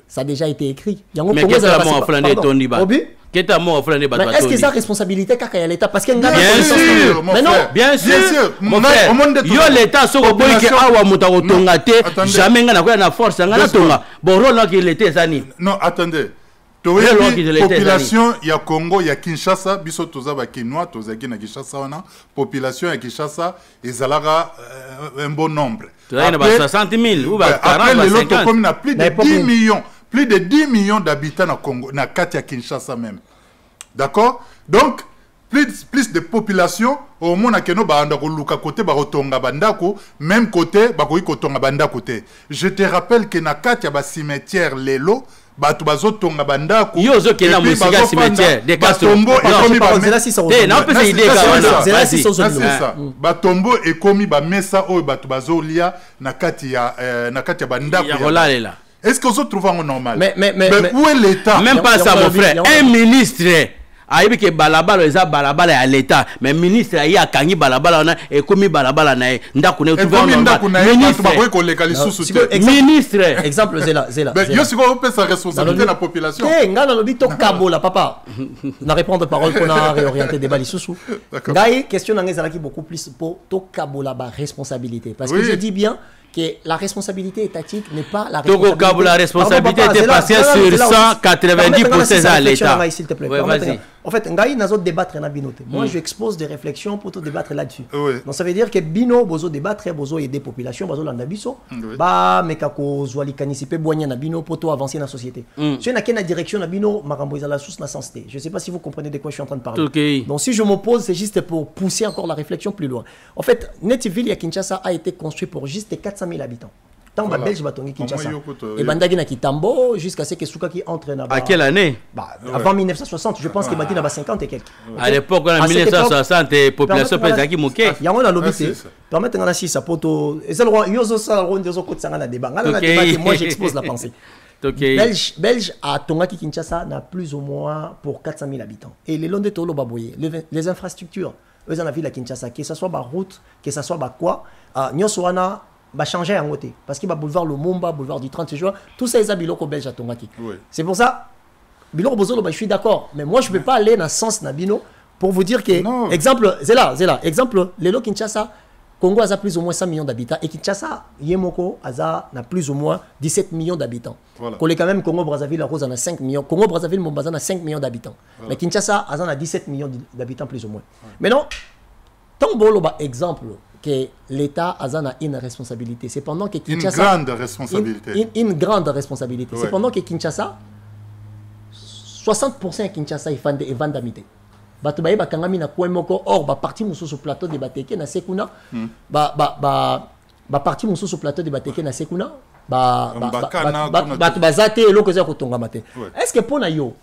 Ça a déjà été écrit. Mais qu'est-ce que la mort a flané ton liba? Qu'est-ce que la mort a flané ton liba? Est-ce que ça responsabilité quand il y a l'État? Parce qu'il y a bien sûr, mais non, bien sûr. Mon frère, yo l'État so ko boy ke awa muta ko tonga te jamais ngana ko na force ngana tonga. Bon rôle là qui l'État zani. Non, attendez. Population il y a Congo, il y a Kinshasa, biso toza ba Kinois, toza ki na Kinshasa wana, population ya Kinshasa ezalaka un bon nombre. Après 60 000 ou 40 après l'autre commune a plus de 10 millions, plus de 10 millions d'habitants na Congo, na Katia Kinshasa même. D'accord? Donc plus de population au monde que nous ba ndako luka côté ba rotonga bandako, même côté ba ko kotonga bandako te. Je te rappelle que na Katia ba cimetière lelo batu bazotonga bandako yo zo kena musika cimetière de Batombo ekomi ba non pesa idée ça Batombo ekomi ba mesa oyo batu bazolia na kati ya bandako ya kolalela. Est-ce que vous trouvez normal? Mais où est l'État? Même pas ça mon frère, un ministre ayebi ke balabala eza balabala ya l'État mais ministre ayi akangi balabala na ekomi balabala na ndako ne trouver ministre exemple zela yo siko on sa responsabilité la population ngana lobi to kabola papa na répondre parole qu'on a réorienté débat lisusu ngai question na ngezala ki beaucoup plus pour to kabola ba responsabilité parce que je dis bien que la responsabilité étatique n'est pas la responsabilité. La responsabilité était passée sur 190% à l'État. S'il te plaît. Vas-y. En fait, Ngaï n'a pas débattre na binote. Moi, je expose des réflexions pour te débattre là-dessus. Donc ça veut dire que bino bozo débattre, bozo aider population, bozo landa biso. Ba mekako zwali kanisipe boanya na bino pour avancer dans la société. Si on a quelle direction na bino, marambo la source na sensité. Je sais pas si vous comprenez de quoi je suis en train de parler. Donc si je m'oppose, c'est juste pour pousser encore la réflexion plus loin. En fait, Netiville à Kinshasa a été construit pour juste 400 000 habitants. Tant que Belge batongi Kinshasa. Et Bandagi na Kitambo jusqu'à ce que Souka qui entre na. À quelle année? Avant 1960, je pense que Bati na 50 et quelques. À l'époque, en 1960, la population pesaki moké. Il y a un lobby. Permettez-moi si ça poto. Et c'est le roi. Yozo ça le roi de Zoko Tsangana débat. Moi j'expose la pensée. Belge à Tongaki Kinshasa n'a plus ou moins pour 400 000 habitants. Et les longs de Tolo Baboye, les infrastructures, eux en la ville à Kinshasa, que ce soit ma route, que ce soit quoi, Nyoswana va changer en côté. Parce qu'il va boulevard le Mumba, boulevard du 30 juin, tout ça, ils biloko belge à Tongaki. C'est pour ça, biloko bozolo, je suis d'accord. Mais moi, je ne peux pas aller dans le sens Nabino pour vous dire que, exemple, c'est là, exemple, les lots Kinshasa, Congo a plus ou moins 100 millions d'habitants et Kinshasa, Yemoko a plus ou moins 17 millions d'habitants. Voilà. Quand même, Congo-Brazzaville, la Rose en a 5 millions. Congo-Brazzaville, Mombasa a 5 millions d'habitants. Voilà. Mais Kinshasa a 17 millions d'habitants plus ou moins. Mais non, tant que exemple que l'État a une responsabilité, c'est pendant que Kinshasa... Une grande responsabilité. Une grande responsabilité. Ouais. C'est pendant que Kinshasa, 60% de Kinshasa est vandamité. Bato baye bakangami na coin moko or ba parti mususu plateau de bateke na sekuna ba parti mususu plateau de bateke na sekuna bato bazate eloko za kotonga mate. Est-ce que pour na yo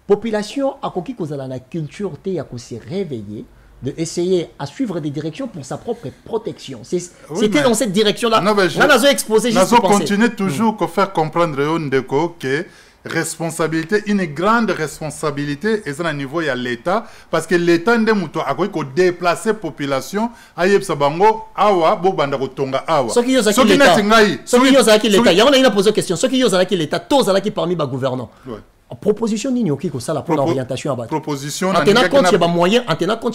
population akoki kozala na culture te ya ko se réveiller d'essayer à suivre des directions pour sa propre protection. C'était dans cette direction-là. Je exposé juste pour continuer toujours à faire comprendre que responsabilité, une grande responsabilité est à niveau de l'État, parce que l'État a déplacé la population à Yepsabango, Awa, Bobanda Tonga, Awa. Ce qui est l'État, il y a une posé question. Ce qui est l'État, tous qui parmi les gouvernants. Proposition nini qui ça la pour l'orientation à proposition en tenant compte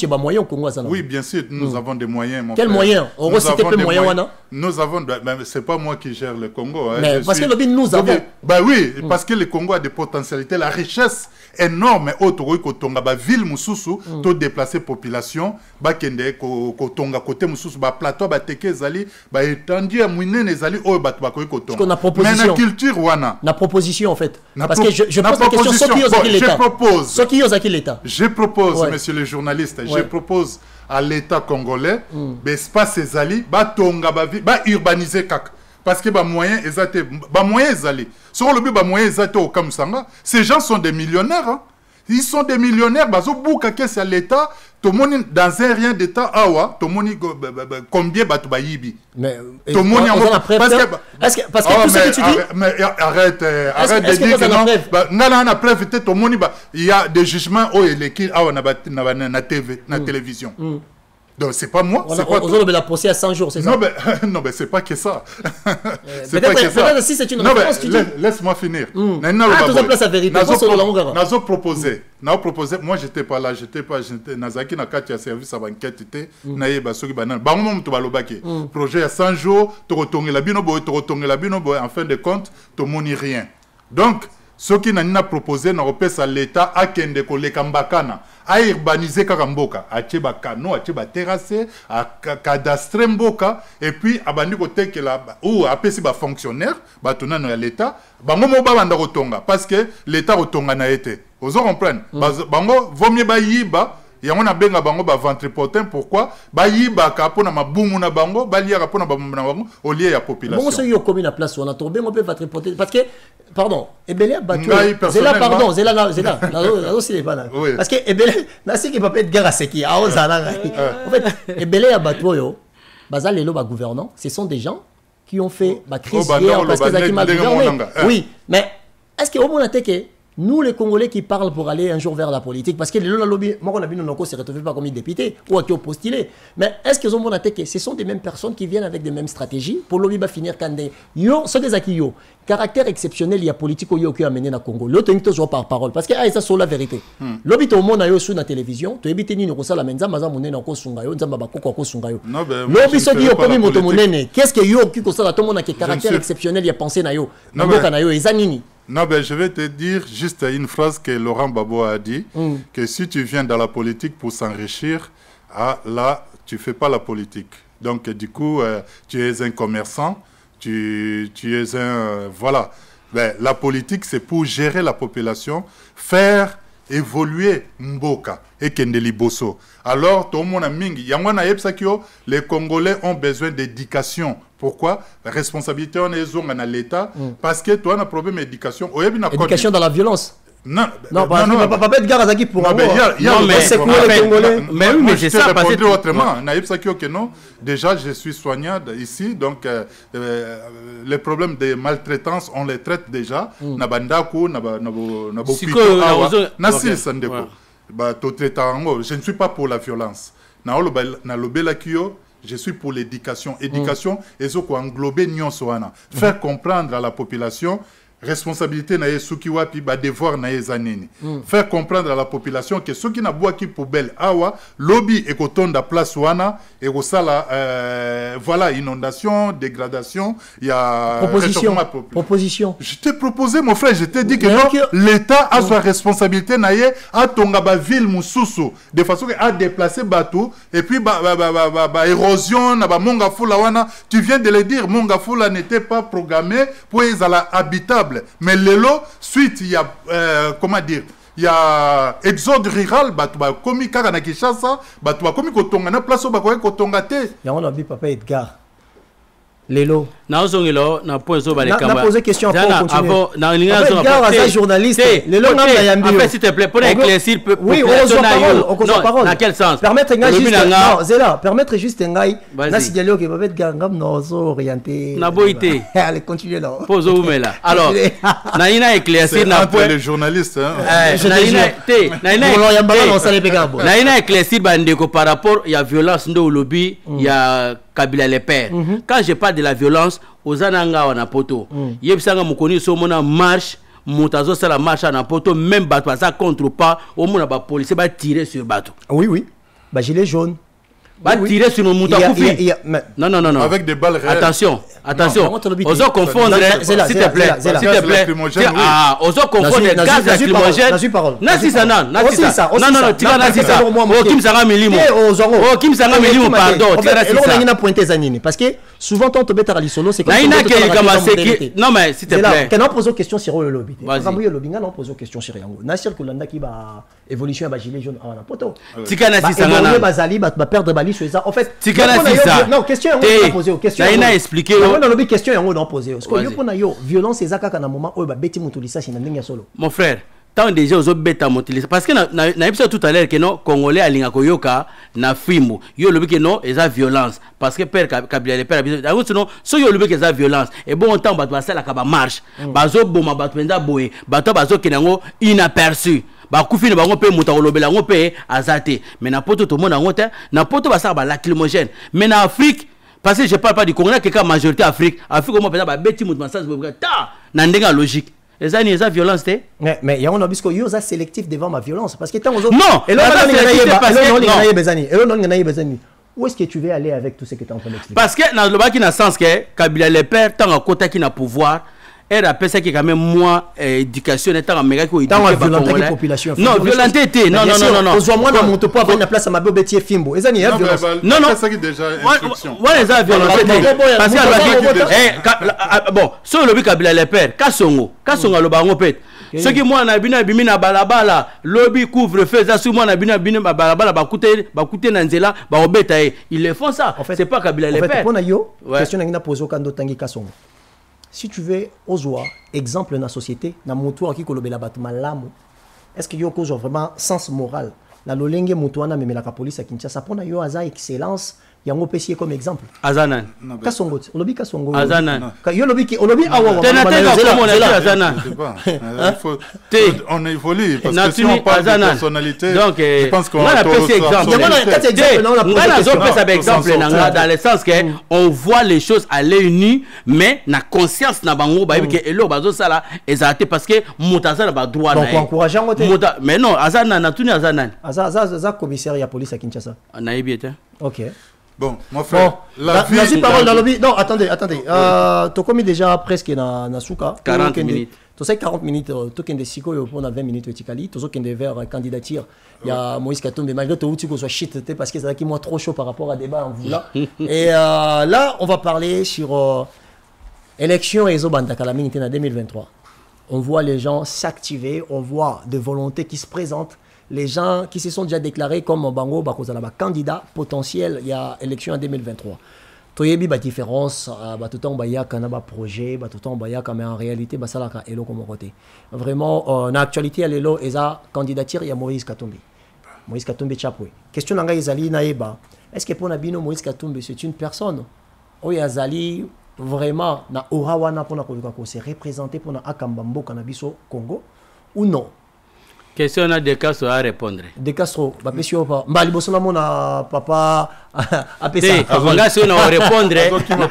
il y a moyen au Congo. Oui, bien sûr, nous avons des moyens. Quels moyens? On recite peu moyens. Nous avons, c'est pas moi qui gère le Congo. Mais parce que le nous avons. Bah oui, parce que le Congo a des potentialités, la richesse énorme autour de Tonga, ba ville mususu, to déplacer population, ba kende ko Tonga côté mususu, ba plateau, ba teke zali, ba étendu à mouinene zali, o ba ko Tonga. Qu'on a proposition. Mais la culture wana. La proposition en fait. Parce que je pose la question ce qui l'État. Je propose, monsieur le journaliste, je propose à l'État congolais, l'espace ezali, ba Tonga, ba urbaniser kak. Parce que les moyens exactés, sur le but des moyens exactés au Kamsanga, ces gens sont des millionnaires. Hein. Ils sont des millionnaires. Bazo bouka que c'est l'État. Tout le monde dans un rien d'État, awa, tout le monde combien batu bayibi. Mais tout le monde parce que tout ce que tu dis. Mais arrête de dire que non. Non, la preuve tout le monde il y a des jugements où il est qui awa na TV, na télévision. Donc c'est pas moi. On a la procès à 100 jours, c'est ça? Non, mais c'est pas que ça. Peut-être si c'est une réponse, tu dis. Laisse-moi finir. Tout ça place la vérité. Nazo proposé. Moi j'étais pas là, Nazaki na kati ya service à enquête était naïba soki banana. Bango mutu balobaki. Projet à 100 jours, to rotongela bino boy, en fin de compte, to moni rien. Donc ce qui n'a proposé na repesa l'État a kende ko lekambakana. A urbaniser Kakamboka, a tcheba kano, a tcheba terrassé, a cadastre mboka, et puis a bandi côté que la ou a pesi ba fonctionnaire, ba tonano ya l'État, bango mo ba banda rotonga parce que l'État rotonga na été. Vous comprenez? Bango vaut mieux ba yiba. Et on a bien bango ba ventre potin pourquoi ba yiba ka pona mabumu na bango ba liya ka pona ba na bango au lieu ya population. Bon ce yo comme na place on a tombé on peut ventre potin parce que pardon Ebele a battu Zela pardon Zela aussi les pas parce que Ebele na ce qui peut être guerre à ce qui a ozala en fait Ebele a battu yo bazal lelo ba gouvernants ce sont des gens qui ont fait ba crise hier parce que Zaki mal gouverné. Oui mais est-ce que au moins que nous, les Congolais qui parlent pour aller un jour vers la politique, parce que les lobby, moi, on a vu nos se retrouver pas comme des députés ou qui ont postulé. Mais est-ce qu'ils ont mon attaqué? Ce sont des mêmes personnes qui viennent avec des mêmes stratégies pour le lobby va finir quand des yo, sont des acquis yo. Caractère exceptionnel, il y a politique qui a amené na Congo. L'autre est toujours par parole, parce que ça c'est la vérité. Lobby tout le monde a eu sur la télévision, tu évites ni nous la menza maza monene na ko sungayo, nzamba ba ko sungayo. Lobby ceux qui ont commis moto monene, qu'est-ce que yo qui ko ça tout le monde a caractère exceptionnel, il y a pensé na yo. Mboka na yo ezanini. Non, ben, je vais te dire juste une phrase que Laurent Gbagbo a dit, que si tu viens dans la politique pour s'enrichir, là, tu ne fais pas la politique. Donc, du coup, tu es un commerçant, tu es un... voilà. Ben, la politique, c'est pour gérer la population, faire évoluer Mboka et Kendeli Bosso. Alors, tout le monde a mingi. Les Congolais ont besoin d'éducation. Pourquoi? La responsabilité, on est à l'État. Parce que toi, on a un problème d'éducation. Éducation dans la violence. Non, pas être Garazaki pour un c'est quoi les Congolais? Mais oui, mais c'est ça. Parce que autrement, déjà, je suis soignant ici, donc les problèmes de maltraitance, on les traite déjà. Nabandaku, je ne suis pas pour la violence. Je suis pour l'éducation. Éducation, ils ont englobé Nyonsoana. Faire comprendre à la population responsabilité na yesuki wapi ba devoir na yezanini. Faire comprendre à la population que ceux qui n'a bois qui poubelle awa lobby et kotonda place wana et sala voilà non dégradation il y a proposition. Je t'ai proposé mon frère, je t'ai dit que l'État a sa responsabilité na ye a tonga ba ville mususu de façon que a déplacer bateau et puis ba érosion na ba Mongafula wana tu viens de le dire Mongafula n'était pas programmé pour les habitable. Mais l'élo, suite, il y a, comment dire, il y a exode rural, comme Karanakishasa, comme Kotonga, place où Kotongate. Il y a un ami, papa Edgar. Lelo. Na ozongelo na point zo ba les camarades. Na poser question après on continue. Avant na linga zo na journaliste. Lelo na yambi. En fait s'il te plaît, pour éclaircir oui, on comprend parole. Dans quel sens? Permettre ngai juste non, Zela, permettre juste ngai na signaler que peut-être gangam no zo orienté. Na boité. Allez, continuez là. Pose où mais là. Alors, na ina éclaircir na point les journalistes hein. Na ina éclaircir bandeko par rapport il y a violence ndo lobby, il y a Kabila les pères. Quand je parle de la violence, aux ananga wana poto. Yebisanga mukoni so mona marche, mutazo ça la marche na poto même bato ça contre pas, au mona ba police ba tirer sur bato. Oui oui. Ba gilet jaune. Ba tirer sur nos moutakoufi. Non. Avec des balles réelles. Attention. Oso confondre, s'il te plaît. Ah, oso confondre gaz lacrymogène. Nasisa. Non, tika nasisa. Oh, Kim Sanga Milimo. Oh, Kim Sanga Milimo, pardon. Parce que souvent, quand on bête à l'isolo, c'est comme ça. Non, mais s'il te plaît. Quand on pose aux questions sur le lobby. Ramouille le lobby, on pose aux questions sur Yango. Nassir Koulanda qui va évolution à gilet jaune à la poto. Tika nasisa. Bazali, va perdre Bali sur ça. En fait, Tika nasisa. Non, question, on va poser aux questions. Naina expliqué. On a une question on a posé. Parce que yo na yo violence ezaka kana moment où ba beti mutulisa sina ndenge solo. Mon frère, tant déjà aux beta mutulisa parce que na episode tout à l'heure que non congolais alinga koyoka na fimo. Yo lobi que non eza violence parce que père Kabila le père donc sinon so yo lobi que eza violence et bon temps bato basala ka ba marche. Bazo boma bato penza boye, bato bazo kenango inaperçu. Ba kufini bango pe muta kolobela ngo pe azate. Mais na poto to mona ngote, na poto basala ba lacrymogène. Mais na Afrique parce que je ne parle pas du Congo, il y a majorité Afrique. Afrique, on peut dire que c'est logique. Les années, c'est violence. Mais il y a un obisque qui est sélectif devant ma violence. Parce que tant non, et là, où est-ce que tu veux aller avec tout ce que tu es en train d'expliquer? Parce que dans le sens que Kabila le père, tant à côté qui a pouvoir, elle appelle ça qui est quand même moins éducation et tant à méga qui tant à violenter la population. Non, violenter non. Aux moi dans mon topo avoir une place à ma bébé Fimbo. Les années violence. Non. C'est ça qui déjà instruction. Ouais, les violenter. Parce que bon, sur le Kabila le père, Kasongo le baron pète. Ce qui moi na bina balabala, lobby couvre feu ça sur moi na bina balabala ba coûter na nzela ba obeta ils le font ça. C'est pas Kabila le père. En fait, pour na yo, question na poser kando tangi Kasongo. Si tu veux, Ozoa, exemple dans la société, dans mon tour qui kolobela batuma lamu, est-ce que yo cause vraiment sens moral? La lolenge mutuana mais la police à Kinshasa pour na yo aza excellence, yango pesier comme exemple. Azanan. Kasongo, lobi Kasongo. Azanan. Yo lobi awa. Azanan. On évolue parce que si on parle de personnalité, donc je pense qu'on a pesi exemple. Dans le sens que on voit les choses à l'œil nu, mais na conscience na bango ba que elo bazo sala ezate parce que mutaza na ba droit na. Donc encourageant côté. Mais non, Azanan na tuni Azanan. Azaza commissaire ya police à Kinshasa. Na yebite. OK. Bon, mon frère, la vie parole dans le lobby. Non, attendez. Tu commis déjà presque na souka 40 minutes. Tu sais 40 minutes, tu kende siko yo pour 20 minutes etikali, tu kende vers candidature. Il y a Moïse Katumbi malgré tout tu soit shit parce que c'est qui moi trop chaud par rapport à débat en voulant. Et là, on va parler sur élection et Zobanda Kalamini en 2023. On voit les gens s'activer, on voit des volontés qui se présentent. Les gens qui se sont déjà déclarés comme Bango Bakozalaba candidat potentiel il y a élection en 2023. Toyebi ba différence ba tout temps ba ya kanaba projet ba tout temps ba ya mais en réalité ba salaka elo comme côté. Vraiment en actualité lelo eza candidature ya Moïse Katumbi. Moïse Katumbi chapwe. Question nanga ezali naeba. Est-ce que pour Nabino Moïse Katumbi c'est une personne ou yazali vraiment na orawana pour na ko se représenter pour na akambambo kanabiso Congo ou non? Question na De Castro à répondre. De Castro, ba question pas. Mbali bosola mona papa apesa. Nga si na répondre. Na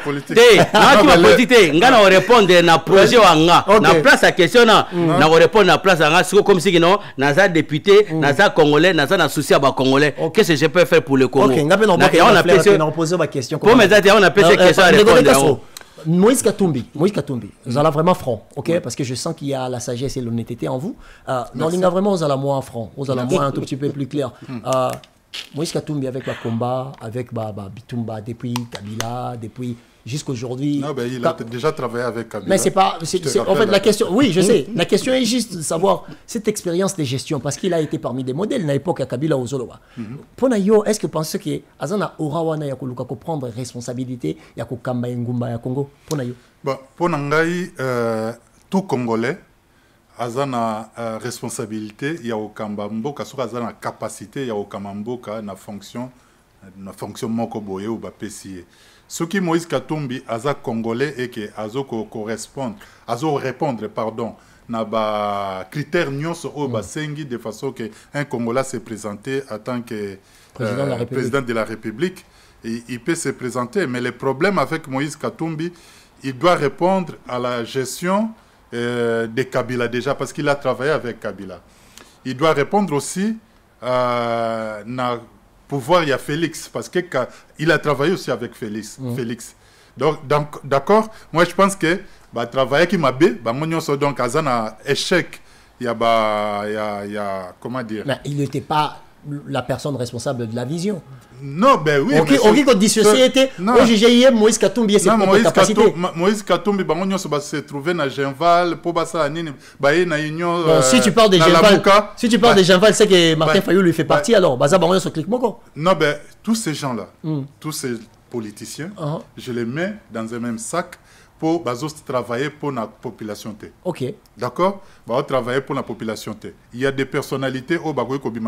politique, nga na répondre na projet wanga. Na place à question na répondre na place nga siko comme si non na za député, na za congolais, na za na souci ba congolais. Qu'est-ce que je peux faire pour le Congo? OK, nga on a posé ma question. Pour mes amis, on a posé question à répondre. Moïse Katumbi, vous allez vraiment franc, ok? Parce que je sens qu'il y a la sagesse et l'honnêteté en vous. Dans l'Inga, vraiment, vous allez moins franc, vous allez moins un tout petit peu plus clair. Moïse Katumbi avec le combat, avec Bitumba, depuis Kabila, depuis jusqu'aujourd'hui. Non, ben, il a déjà travaillé avec Kabila. Mais c'est pas... en fait, la question... Oui, je sais. La question est juste de savoir cette expérience de gestion, parce qu'il a été parmi des modèles à l'époque à Kabila aux Zolowa. Pour Nayo, est-ce que vous pensez que Azana Orawana Yakoluka peut prendre responsabilité Yako Kamba Ngumba ya Congo? Pour Nayo. Bon, pour Nangai, tout Congolais, Azana responsabilité, il y a au Kambamboka, sur Azana capacité, il y a au Kamamboka, na fonction moko boye ou ba PCA. Ce qui Moïse Katumbi, Aza Congolais, et que Azo correspond, Azo répondre, pardon, na ba critères nyons au basengi de façon que un Congolais s'est présenté en tant que président de la République. Et il peut se présenter, mais le problème avec Moïse Katumbi, il doit répondre à la gestion de Kabila déjà, parce qu'il a travaillé avec Kabila. Il doit répondre aussi na pouvoir, il y a Félix, parce qu'il a travaillé aussi avec Félix. Donc, d'accord, moi je pense que travailler qui m'a bé, donc à un échec, il y a comment dire. Mais il n'était pas la personne responsable de la vision. Non, ben oui. Ok, qu'on dissocié était. Moi, j'ai Moïse Katumbi et ses propres capacités. Moïse Katumbi, se trouver dans Genval, pour ça, na union. Si tu parles de Genval, c'est que Martin Fayou lui fait partie alors. Non, ben tous ces gens-là, tous ces politiciens, je les mets dans un même sac pour travailler pour la population. Ok. D'accord? Travailler pour la population. Il y a des personnalités au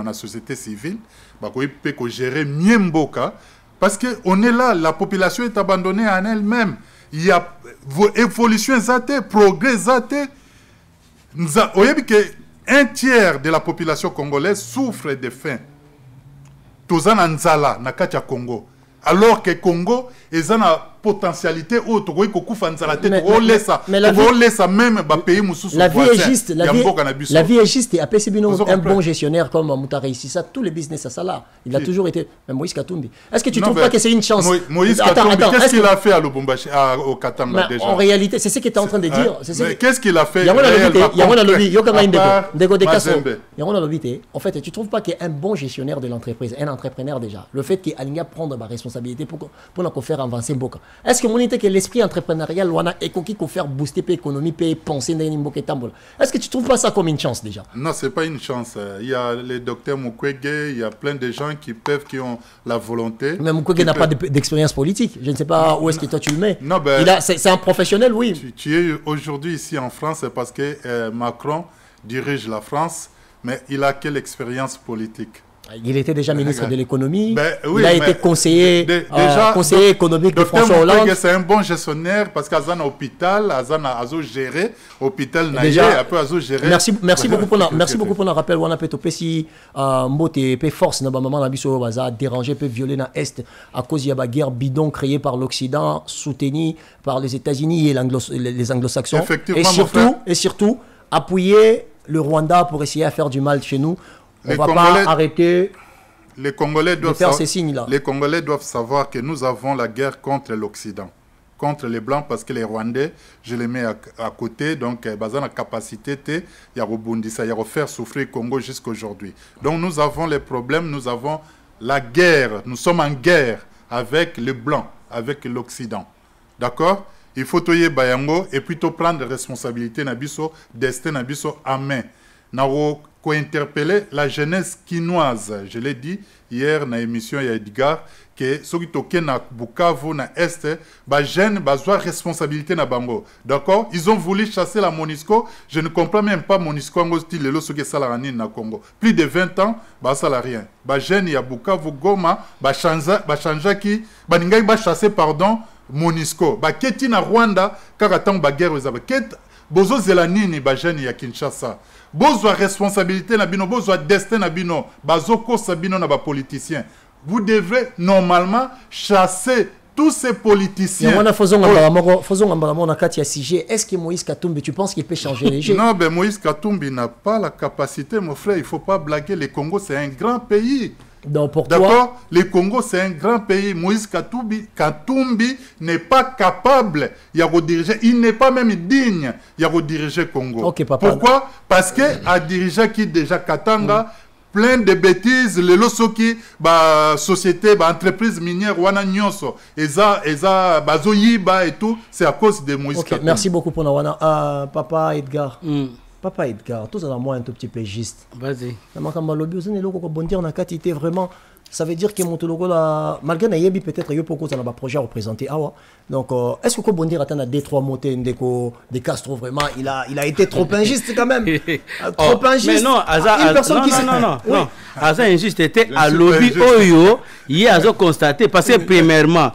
la société civile qui peuvent gérer mieux Mboka parce qu'on est là, la population est abandonnée en elle-même. Il y a évolution zate, progrès zate. Un tiers de la population congolaise souffre de faim. Tozan Nzala, Nakatia Congo. Alors que Congo est une potentialité autre, mais la vie est juste, la vie est juste, et après c'est un bon gestionnaire comme Mouta réussi ça, tous les business à ça là, il a toujours été, même Moïse Katumbi. Est-ce que tu ne trouves pas que c'est une chance? Moïse Katumbi, qu'est-ce qu'il a fait à Lubumbashi, au Katanga déjà? En réalité, c'est ce qu'il est en train de dire. Qu'est-ce qu'il a fait? En fait, tu ne trouves pas qu'il est un bon gestionnaire de l'entreprise, un entrepreneur déjà, le fait qu'il a prendre ma responsabilité pour nous faire avancer Mboka. Est-ce que mon idée que l'esprit entrepreneurial est qui peut faire booster l'économie, peut penser dans Mboka Tambola? Est-ce que tu trouves pas ça comme une chance déjà? Non, c'est pas une chance. Il y a le docteur Mukwege, il y a plein de gens qui ont la volonté. Mais Mukwege n'a pas d'expérience politique. Je ne sais pas où est-ce que toi tu le mets. Non, ben, c'est un professionnel, oui. Tu es aujourd'hui ici en France parce que Macron dirige la France, mais il a quelle expérience politique? Il était déjà ministre de l'économie, oui, il a été conseiller, conseiller économique de François Hollande. C'est un bon gestionnaire parce qu'Azan a hôpital, Azan a géré, hôpital Naïa, après Azo géré. Merci beaucoup pour le rappel. On a peut être si Mbote peut force na maman na biso baza déranger peut violer na est à cause de la guerre bidon créée par l'Occident, soutenue par les États-Unis et les Anglo-Saxons. Et surtout appuyer le Rwanda pour essayer à faire du mal chez nous. On ne va pas arrêter les Congolais de faire ces signes-là. Les Congolais doivent savoir que nous avons la guerre contre l'Occident, contre les Blancs, parce que les Rwandais, je les mets à côté, donc ils ont la capacité de faire souffrir le Congo jusqu'à aujourd'hui. Donc nous avons les problèmes, nous avons la guerre, nous sommes en guerre avec les Blancs, avec l'Occident. D'accord? Il faut toyer Bayango et plutôt prendre responsabilité nabiso, destin nabiso à main. Interpeller la jeunesse quinoise. Je l'ai dit hier dans l'émission de Edgar que ceux qui toquent na Bukavu, na Est, les jeunes ont responsabilité na bango. D'accord? Ils ont voulu chasser la Monisco. Je ne comprends même pas Monisco en style le ce que ça la na Congo. Plus de 20 ans, ça n'a rien. Les jeunes ya Bukavu Goma, changé qui, ningai chasser pardon Monisco. Keti na Rwanda karatam ba guerre aux abaket. Bozo zelanini ba jeunes ya Kinshasa. Besoin responsabilité na bino, besoin destin na bino, bazoko sabino na ba politiciens. Vous devrez normalement chasser tous ces politiciens. Faisons un cas de sujet. Est-ce que Moïse Katumbi, tu penses qu'il peut changer les jeux? Non, ben Moïse Katumbi n'a pas la capacité, mon frère. Il ne faut pas blaguer. Le Congo, c'est un grand pays. D'accord? Le Congo, c'est un grand pays. Moïse Katumbi n'est pas capable de rediriger. Il n'est pas même digne de rediriger le Congo. Okay, papa. Pourquoi? Parce que a dirigé qui déjà Katanga, plein de bêtises lelo soki ba société ba entreprise minière wana nyonso eza bazoyiba et tout, c'est à cause de Moïse Katumbi. Merci beaucoup pour Nawana. Papa Edgar. Papa Edgar, tout ça dans moi un tout petit peu juste. Vas-y. Vraiment, ça veut dire que mon logo là, malgré Nayebi peut-être il y a un projet à représenter. Donc, est-ce que vous pouvez dire attends à 2-3 mots de Castro vraiment il a été trop injuste quand même. Trop injuste. Mais non, non. Aza injuste était à lobby Oyo, il a constaté parce que premièrement,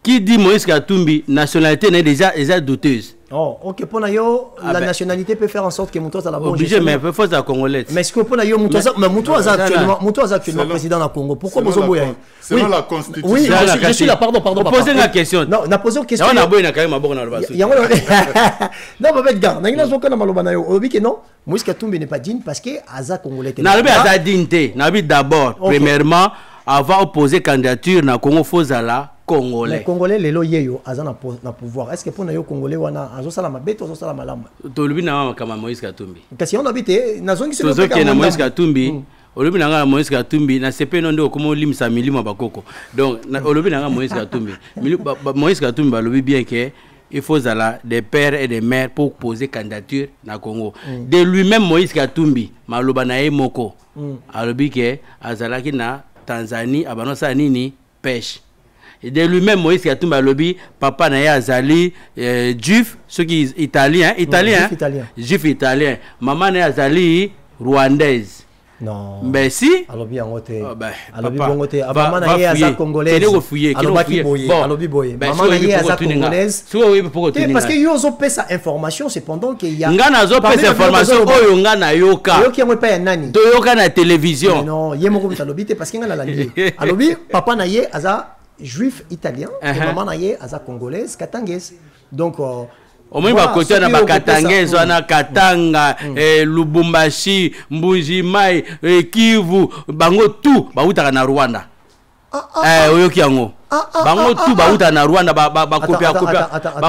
qui dit Moïse Katumbi nationalité n'est déjà douteuse. Oh, ok, pour Nayo, la nationalité peut faire en sorte que Moutoua a la bonne obligé, mais il faut la Congolaise. Mais est-ce que pour Nayo, Moutoua est actuellement président de la Congo? Pourquoi vous avez selon la Constitution. Oui, je suis là, pardon. Posez la question. Non, on a posé une question. On a besoin de quand même non, mais regarde, il y a une chose Maloba Nayo. On dit que non, Moïse Katumbi n'est pas digne parce que Aza Congolais. Nabi Aza digne. Nabi d'abord, premièrement, avant opposer candidature na Congo Fozala. Congolais. Les Congolais, les loyaux, ils ont le pouvoir. Est-ce que pour les Congolais, ils ont salama bête ou salama lamba? Tolubi na kama Moïse Katumbi. Kasi on habite na zone qui se passe. Tozo na Moïse Katumbi. Olubi na Moïse Katumbi na sepe non de komo limsa milima bakoko. Donc olubi na Moïse Katumbi. Moïse Katumbi ba lobi bien que il faut zala des pères et des mères pour poser candidature na Congo. De lui-même Moïse Katumbi, maloba na ye moko. Alobi que azalaki na Tanzanie abanosa nini pêche. Et de lui-même Moïse Katumbi a lobby papa na azali juif ceux qui italien juif italien maman na azali rwandaise. Non. Mais si alobi angote alobi bongote maman na aza congolaise alobi boye maman na aza congolaise parce que yo zo pesa information cependant que y a ngana zo pesa information oyo ngana yoka yo ki ngopa ya nani to yoka na télévision non yemo ko alobi te parce que ngana la lié alobi papa na aza juif italien et maman naye aza congolaise katangaise donc au moins côté na bakatangaise wana Katanga Lubumbashi Mbuji Mai Kivu bango tout bautaka na Rwanda oyoki yango bango tout bauta na Rwanda ba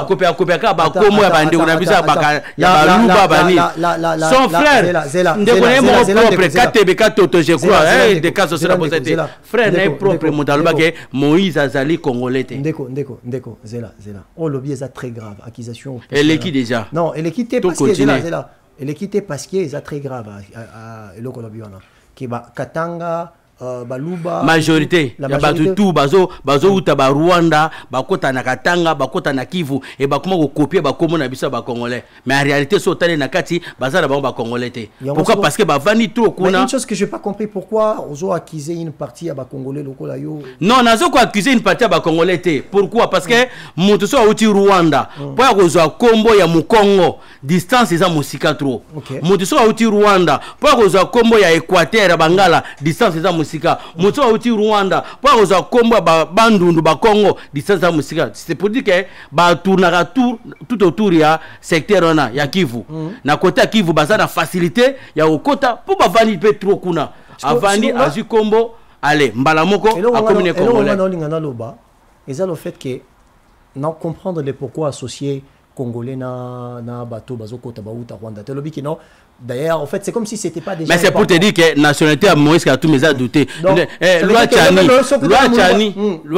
kopia ka ba komo ya bande na bisa ba ya baluba bani son frère ndeko na mo propre katebe katoto je crois de cas sur la société frère na propre mondaloba ke Moïse azali congolais te ndeko zela oh lobby est très grave accusation elle est qui déjà non elle est quitté parce que zela elle est quitté parce que c'est très grave eloko lobby wana ki ba Katanga baluba majorité ya batu tout bazo uta ba Rwanda bakota na Katanga bakota na Kivu et bakoma ko copier bakomo na biso ba congolais mais en réalité so tane na kati bazala ba congolais te pourquoi parce que ba vani trop kuna une chose que j'ai pas compris pourquoi ozo accuser une partie ya ba congolais lokola yo non nazo ko accuser une partie ya ba congolais te pourquoi parce que mutu so uti Rwanda po ya kozo kombo ya Mukongo distance eza musika trop mutu so uti Rwanda po ya kozo kombo ya Équateur Bangala distance eza Moto auti Rwanda pour oza kombo ba bandundu ba Congo distance à musika c'est pour dire que ba tournera tout autour ya secteur ona ya Kivu na côté Kivu baza na facilité ya okota pour ba vani pe trop kuna avandi azu kombo allez mbala moko akomine congolais et le fait que non comprendre le pourquoi associer congolais na bateau bazokota bauta Rwanda te lobi ki non. D'ailleurs, en fait, c'est comme si c'était pas déjà. Mais c'est pour te dire que nationalité à Moïse Katumbi a douté. Loi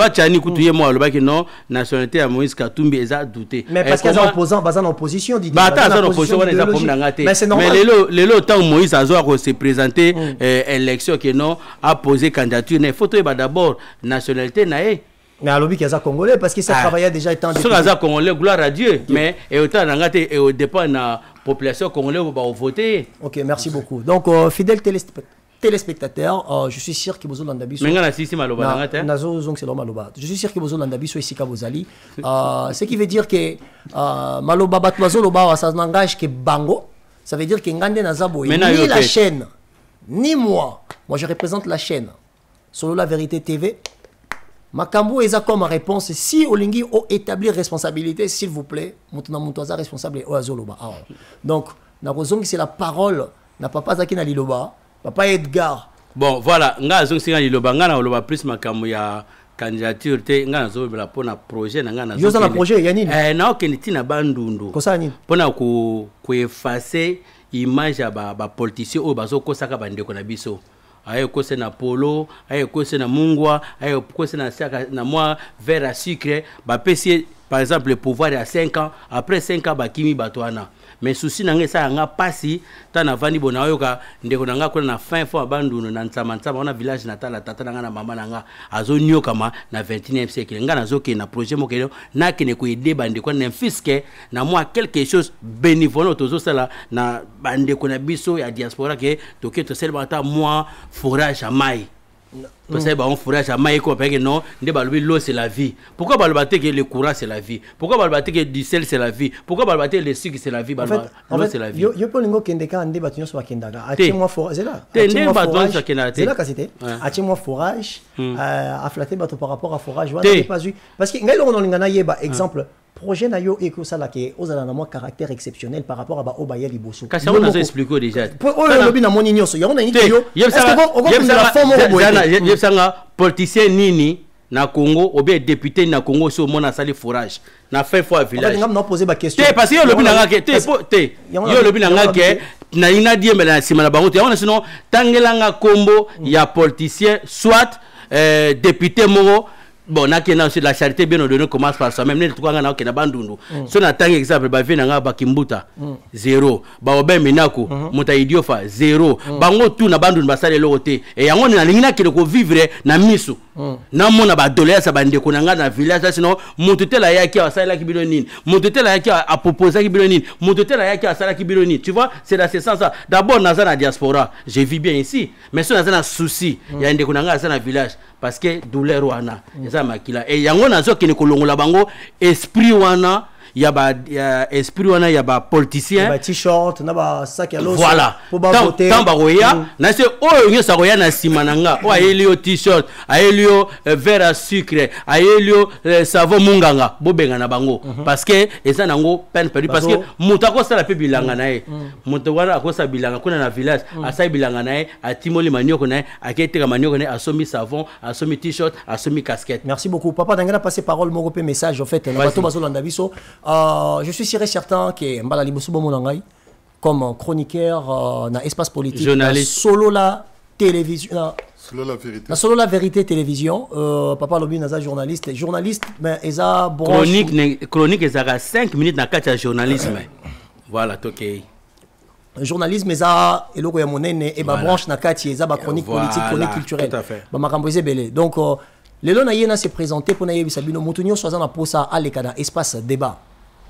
Tchani, écoutez moi, le bac non, nationalité à Moïse Katumbi a douté. Mais parce qu'ils sont opposants, basés en opposition, dit. Bah, attends, en opposition, on les a promis d'engager. Mais c'est normal. Mais le temps Moïse a se présenté élection que non a posé candidature. Il faut d'abord nationalité naïe. Mais à l'objet qu'ils congolais parce que ça travaillait déjà étant sur les congolais gloire à Dieu mais et autant d'engager et au dépend la population congolaise va voter. OK, merci beaucoup. Donc fidèles téléspectateurs, je suis sûr que vous allez ndabiso. Mais ngana sisi maloba ngata. Nazo zong c'est maloba. Je suis sûr que vous allez ndabiso ici ka bozali. Ce qui veut dire que maloba batwazo loba ça n'engage que bango. Ça veut dire que ngande nazabo ni la chaîne ni moi. Moi je représente la chaîne. Solo la vérité TV. Makambo eza comme réponse si olingi o établir responsabilité s'il vous plaît mutuna mutoza responsable o azoloba donc na kozongi c'est la parole na papa zaki na liloba papa Edgar bon voilà nga zongi singa liloba nga na loba plus makambo ya candidature te nga zo bela pona projet na nga na yo za na projet ya nini na okeni na bandundu ko sa nini pona ko effacer image ya ba politicien o bazo kosaka bandeko na biso aye kose na polo, aye kose na mungwa, aye kose na moi verre à sucre, ba pesi par exemple le pouvoir à 5 ans, après 5 ans ba kimi batwana. Mais souci nanga ça nga pasi tana vandi bona yoka ndeko nanga ko na fin fois bandunu na nsama on a village natal tata nanga na mama nanga azo nyoka ma na 21e siècle nga nazo ke na projet mo ke na kene ko aider bande ko na fiske na moi quelque chose bénévole tozo sala na bande ko na biso ya diaspora ke to ke to selba ta moi forage à mai. Parce que on forage à maïko parce que non l'eau c'est la vie. Pourquoi balbater que le courant c'est la vie? Pourquoi balbater que du sel c'est la vie? Pourquoi balbater le sucre c'est la vie? En fait c'est la vie. Yo peux lingo kendeka ande batunyo so kendaka. Atie-moi forage là. C'est là kasite. Atie-moi forage à flatter bato par rapport à forage. Voilà pas vu parce que ngai on lingana yeba exemple projet na yo eko sala ke ozala na mo caractère exceptionnel par rapport à ba obaya liboso. Kasi on a expliqué déjà. Oh lobi na moni nyoso. Ya on a niki yo. Est-ce que on la forme au sanga politicien nini na Congo ou bien député na Congo sur mon asali forage na fait fois village. On a posé ma question. Parce que yo lobi na ngake yo lobi na ngake na ina die mela sima na bango te on sinon tangelanga kombo ya politicien soit député moro. Bon, na kena aussi la charité bien ordonnée commence par ça même ne tukanga na kena bandundu so na tangi exemple ba vina nga bakimbuta 0 ba obe minako muta idiofa 0 bango tout na bandundu basale lokote et yango na lingina kele ko vivre na misu na mona ba doléance ba ndeko na nga na village sinon mutu tela yaki asala ki bilonine mutu tela yaki a proposer ki bilonine mutu tela yaki asala ki bilonine tu vois c'est dans ce sens ça d'abord na za na diaspora je vis bien ici mais so na za na souci ya ndeko na nga za na village parce que douleur wana eza makila et yango nazo kene kolongola bango esprit wana ya ba esprit wana ya ba politicien ba t-shirt na ba sac à l'eau voilà pour ba voter tamba roya na se oyo nyosa roya na simananga o ayelio t-shirt ayelio verre à sucre ayelio savon munganga bobenga na bango parce que eza nango peine perdu parce que mutako sala pe bilanga na e muto wana akosa bilanga kuna na village asai bilanga na e atimoli manioko na e aketeka manioko na e asomi savon asomi t-shirt asomi casquette. Merci beaucoup papa dangana passer parole mo pe message en fait na bato bazolanda biso. Je suis sûr et certain que Mbala Liboso Bomonangai, comme chroniqueur dans espace politique, journaliste, solo la télévision, solo la vérité télévision, papa Lobi Naza journaliste, mais Eza branche chronique Eza 5 minutes dans le journalisme. Voilà, ok. Journalisme Eza eloko ya monene et ba branche na kati Eza ba chronique politique, chronique culturelle. Ba makambo belé. Donc le lona yena s'est présenté pour naïe Sabino Moutounio soit na posa alekada espace débat.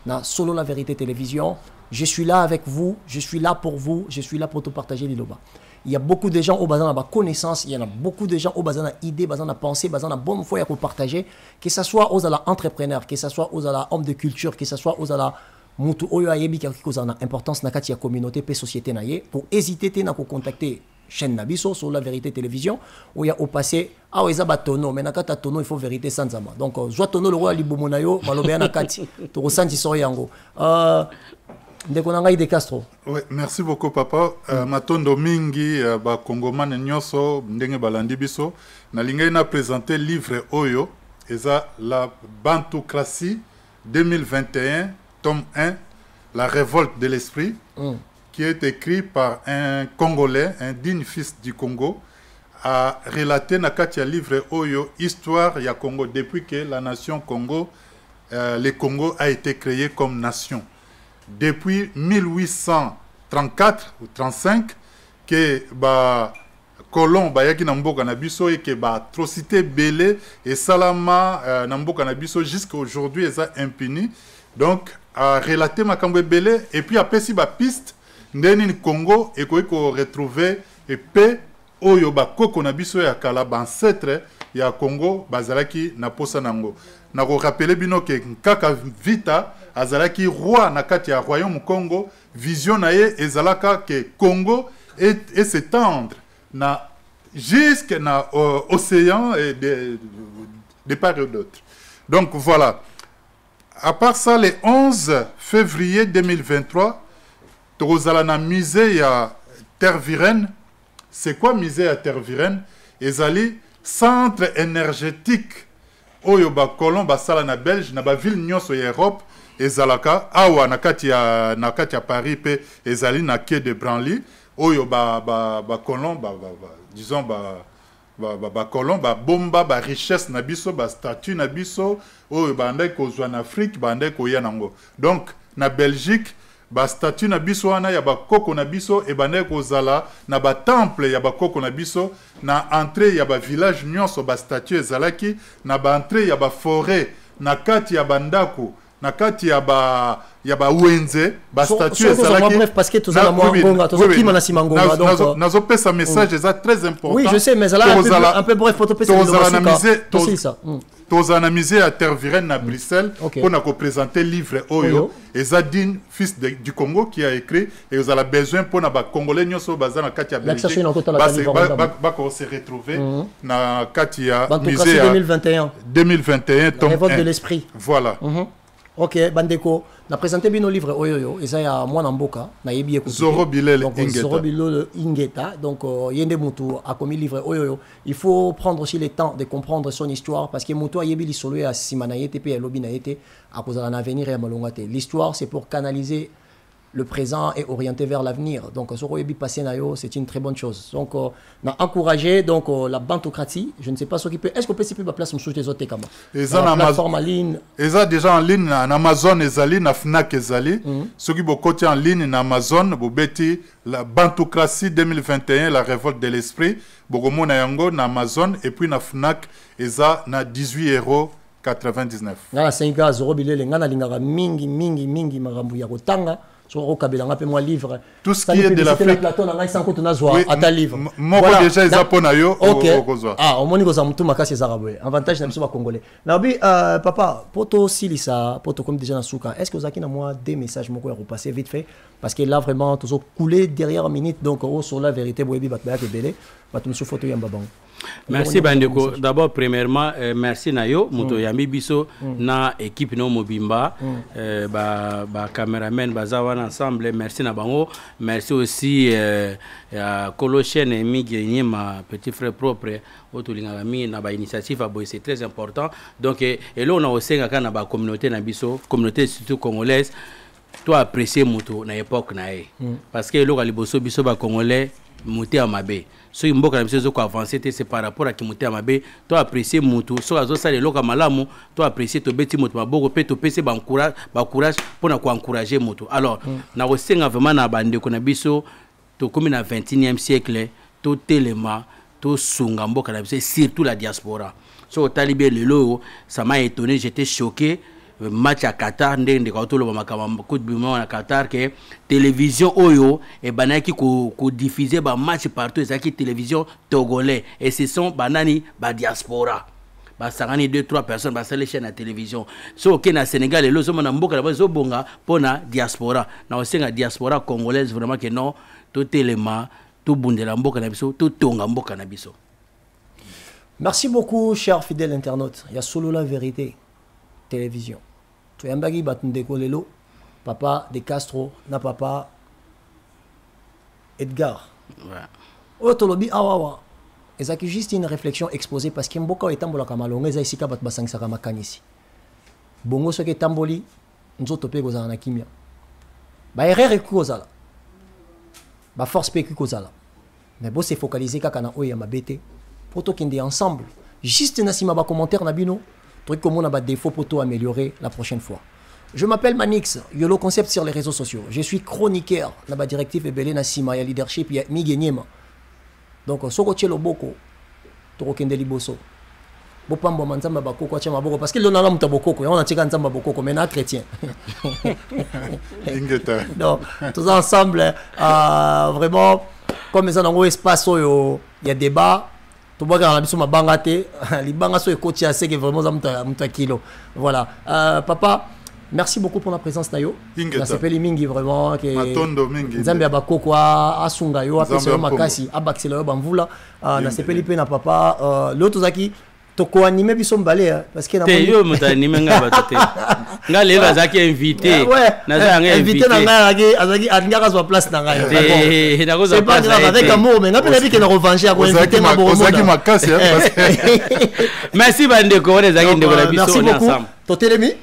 Na solo la vérité télévision, je suis là avec vous, je suis là pour vous, je suis là pour te partager l'Iloba. Il y a beaucoup de gens au bazar na connaissance, il y en a beaucoup de gens au bazar na idée, bazar na pensée, bazar na bonne foi pour partager, que ce soit aux ala entrepreneurs, que ce soit aux ala hommes de culture, que ce soit aux ala mutu oyo ayebi ki kozana importance na kati ya communauté pe société na ye pour hésiter te na ko contacter chaîne Nabiso sur la vérité télévision où il y a au passé ah ouais ça batono mais nakata tono il faut vérité sans zama donc joie tono le roi libomonayo malobé na kati to ressenti so yango ndeko nanga de Castro. Oui, merci beaucoup papa. Matondo mingi ba kongomane nyoso ndenge balandi biso na linga na présenter livre Oyo eza la Bantocratie 2021 tome 1 la révolte de l'esprit. Qui est écrit par un Congolais, un digne fils du Congo, a relaté dans le livre Oyo, histoire ya Congo, depuis que la nation Congo, le Congo a été créé comme nation. Depuis 1834 ou 35, que colon bayaki na mboka na biso et que atrocité belé et salama na mboka na biso jusqu'à aujourd'hui est impuni. Donc a relaté makambo belé et puis après si piste ndeni Congo et ko retrouver et pe oyo bakoko na biso ya kala ancêtre ya Congo bazalaki na posa nango na ko rappeler bino ke kaka vita azalaki roi na kati ya royaume Congo vision na ye ezalaka ke Congo et s'étendre na jusque na océan et de part et d'autre. Donc voilà. À part ça, le 11 février 2023 Tozala musée à Tervuren. C'est quoi musée à Tervuren? Ezali centre énergétique oyo ba kolon basala na Belge na ba ville nyonso ya Europe ezalaka awa na kati ya Paris pe ezali na quai de Branly oyo ba kolon disons colon bomba richesse na biso statut na biso oyo bandai kozwa na Afrique bandai koya nango. Donc na Belgique statut na biso wana ya bakoko na biso e bandai kozala na temple ya bakoko na biso na entrée ya village nyonso statut ezalaki na entrée ya forêt na kati ya bandako na kati ya wenze statut ezalaki. Bref, parce que tout ça ngonga tout ça qui mana simangonga donc nazo pesa message est très important. Oui, je sais, mais là un peu bref photo pesa c'est ça. Tous analysés à Tervuren à Bruxelles pour nous présenter livre Oyo et Zadine fils du Congo qui a écrit et vous avez besoin pour nous Congolais nous sommes basés dans Katia Belgique on s'est retrouvé dans Katia musée 2021 tome 1 révolte de l'esprit. Voilà. Ok, Bandeko, na présenté bien nos livres Oyoyo, et ça y a moi Namboka, na yebi écouté. Zoro Bilel Ingeta. Zoro Bilel Ingeta, donc Yende Moutou a commis livre Oyoyo. Il faut prendre aussi le temps de comprendre son histoire parce que Moutou a yebi li solo à Simanaïete puis à Lobinaïete à cause de l'avenir et à Malongate. L'histoire c'est pour canaliser le présent et orienté vers l'avenir. Donc, c'est une très bonne chose. Donc, on a encouragé donc, la bantocratie. Je ne sais pas ce qui peut. Est-ce qu'on peut s'y place sur les autres caméras? La plateforme en ligne. Ils ont déjà en ligne en Amazon, en Fnac, ceux qui sont en ligne en Amazon, la bantocratie 2021, la révolte de l'esprit. Bogomo na yango na Amazon et puis na Fnac, ils ont 18,99 €. Ngana 5 gars, Zoro Bilele, ngana lingara mingi marambu ya kotanga. Livre. Tout ce qui est de l'Afrique. Moi, déjà, ils ont ah, au moins, ils ont tout makasi zaraboué. Avantage, nous sommes congolais. Nabi, papa, poto silisa, poto comme déjà dans souka. Est-ce que vous avez moi des messages moi pour passer vite fait parce que là vraiment tout coulé derrière minute donc sur la vérité boyebi batba ke belé, batumsu photo yamba bang. Merci Bandeko. D'abord, premièrement, merci Nayo, Moto Yami Biso, na équipe no Mobimba, caméraman, bazawan ensemble. Merci Nabango. Merci aussi à Colochen et Miguel, ma petit frère propre, Otulingami, na ba initiative à Boy, c'est très important. Donc, et là on a aussi na communauté na Biso, communauté surtout congolaise. Toi apprécier Moto na époque nae, parce que là Liboso Biso ba congolais, Moté à Mabé. So imboka na biso ko avancer c'est par rapport à Kimuté Amabe to apprécier mutu so azo sala loka malamu to apprécier to beti mutu maboko pe to pese ba courage pour na ko encourager mutu. Alors na osenga vraiment na bande ko na biso to comme na 21e siècle to telema to sunga mboka na biso surtout la diaspora. So talibé lelo ça m'a étonné, j'étais choqué. Match à Qatar ndenge ko to lo makamba coup de bimon à Qatar que télévision oyo et banaki ko diffuser ba match partout ezaki télévision togolais et ce sont banani ba diaspora ba sangani 2-3 personnes ba sale chaîne à télévision so ok na Sénégal et lo zo na mboka la zo bonga pona diaspora na osenga diaspora congolaise vraiment que non tout élément tout bundela mboka na biso tout tonga mboka na biso. Merci beaucoup cher fidèle internaute. Il y a solo la vérité télévision. Tu as un batundeko lelo, papa de Castro, na papa Edgar. Ouais. Tolobi awawa. Et ça qui juste une réflexion exposée parce que mboka etambola kamalonga za isika bat basangisa kama kanisi. Bongo soke tamboli nzoto pe kozala na kimia. Ba erreur kozala. Ba force pe kozala. Mais bon c'est focaliser kaka na oya mabete. Poto kinde ensemble. Juste na sima ba commentaire na bino. Truc comme on a des défauts pour tout améliorer la prochaine fois. Je m'appelle Manix, Yolo Concept sur les réseaux sociaux. Je suis chroniqueur, la directive Ebele Nassima, ya leadership, ya Miguenyema. Donc, soko tchelo boko, toko kende liboso. Bopambo manzamba bako kwa chama boko parce que l'on a l'homme taboko, on a tcheka nzamba boko mais na chrétien. Donc, tous ensemble, vraiment, comme ça dans espace, il y a débat. Voilà. Papa, merci beaucoup pour la présence Nayo. Na sepeli mingi vraiment que Nzambe abakoko asunga yo apesa makasi abaksela yo bamvula na sepeli pe na papa l'autre zaki toko animé biso mbale parce que na yo mutanime nga batete nga lelo azaki invité na za nga invité na nga azaki angaka zo place na nga c'est pas grave avec amour mais nga pe na biki na revanche ya ko invité ma bo azaki makasi merci Bandeko on ezaki ndeko na biso ensemble to telemi